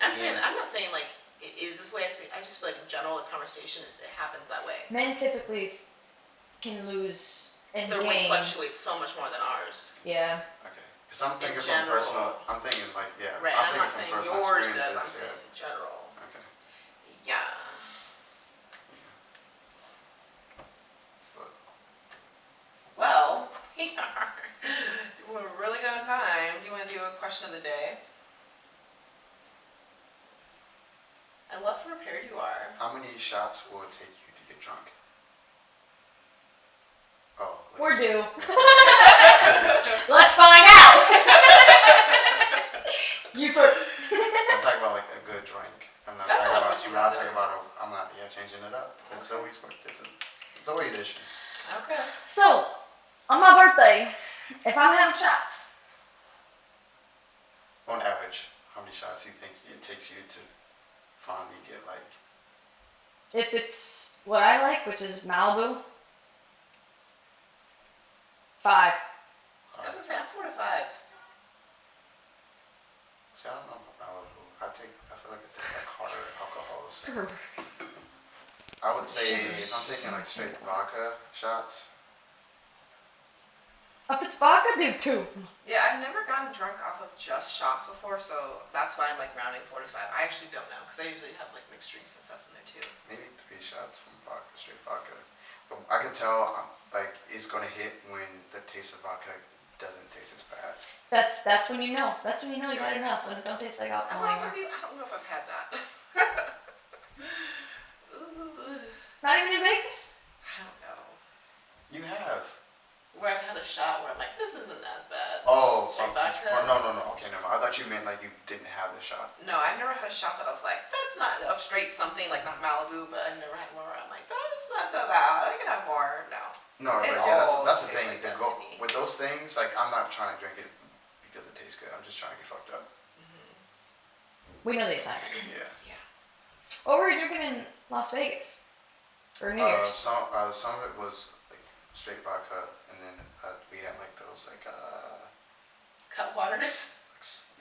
I'm not saying like it is this way. I just feel like in general, the conversation it happens that way. Men typically can lose and Their weight gain. fluctuates so much more than ours. Yeah. Okay. Because I'm thinking In from general. personal. I'm thinking like Right, I'm I'm not thinking saying from personal yours does, experiences. I'm saying in general. Okay. Yeah. But Well, we're really good on time. Do you want to do a question of the day? I love how prepared you are. how many shots will it take you to get drunk? Oh. We're due. Let's find out. You first. I'm talking about like a good drink. I'm not That's talking not about. what you I'm not rather. talking about. I'm not. Yeah, changing it up. It's Okay. Zoe's. This is Zoe edition. Okay. So, on my birthday, if I'm having shots, On average, how many shots do you think it takes you to finally get like? if it's what I like, which is Malibu, 5. I was gonna say I'm 4 to 5. See, I don't know about Malibu. I feel like I take like harder alcohols. I would say if I'm taking like straight vodka shots. If it's vodka, do 2. Yeah, I've never gotten drunk off of just shots before, so that's why I'm like rounding 4 to 5. I actually don't know because I usually have like mixed drinks and stuff in there too. Maybe 3 shots from vodka, straight vodka. But I can tell like it's gonna hit when the taste of vodka doesn't taste as bad. That's when you know. That's when you know you had enough. When it don't taste like I alcohol anymore. don't know if I've had that. Ooh, Not even in Vegas. I don't know. You have. Where I've had a shot where I'm like, this isn't as bad. Oh, Straight from, vodka? no. Okay, never mind. I thought you meant like you didn't have the shot. No, I've never had a shot that I was like, that's not a straight something, like not Malibu, but I've never had one where I'm like, that's not so bad. I can have more. No. No, It but yeah, all that's the tastes thing. like To go destiny. with those things, like I'm not trying to drink it because it tastes good. I'm just trying to get fucked up. We know the excitement. Yeah. Yeah. What were you drinking in Las Vegas for New Year's? Some of it was like straight vodka, and then we had like those like Cut waters.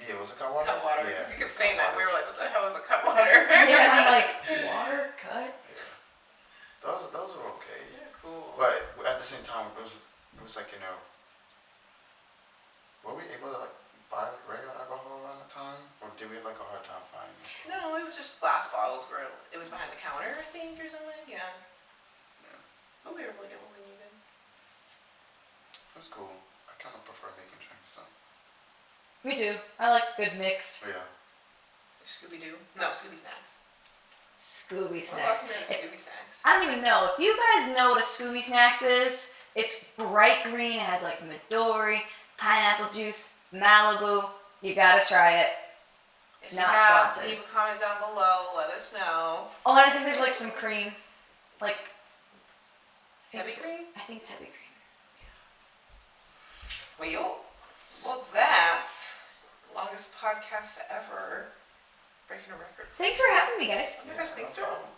yeah, was it cut water? Cut water. Yeah, Because you kept cut saying that. We were waters. like, what the hell is a cut water? Yeah, I'm like, water, cut. Yeah. Those were okay. Yeah, cool. But at the same time, it was like, were we able to like buy like regular alcohol around the time, or did we have like a hard time finding it? No, it was just glass bottles where it was behind the counter, I think, or something. Yeah. Yeah. But we were able to get what we needed. It was cool. I kind of prefer making drinks though. Me too. I like good mixed. But yeah. Scooby Doo. No, Scooby Snacks. Scooby What's snacks. the name of Scooby Snacks? I don't even know. If you guys know what a Scooby Snacks is, it's bright green. It has like Midori, pineapple juice, Malibu. You gotta try it. If you Not have, sponsored. leave a comment down below. Let us know. Oh, and I think there's like some cream. Like. Heavy cream? I think it's heavy cream. Well, that's the longest podcast ever. Breaking a record. Thanks for having me, guys. Oh my gosh, thanks no for problem.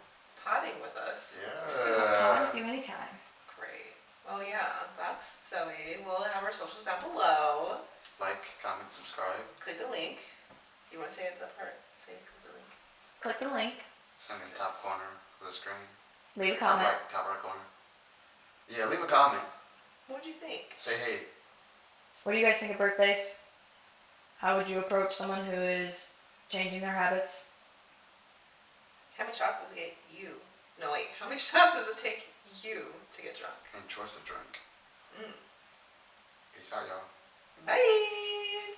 potting with us. I'll talk Yeah. with you anytime. Great. Well, yeah, that's Zoe. We'll have our socials down below. Like, comment, subscribe. Click the link. You want to say the part? Say click the link. Click the link. Send in the top corner of the screen. Leave a comment. Top right corner. Yeah, leave a comment. What do you think? Say hey. What do you guys think of birthdays? How would you approach someone who is changing their habits? How many shots does it get you? No, wait. How many shots does it take you to get drunk? And choice of drink. Mm. Peace out, y'all. Bye.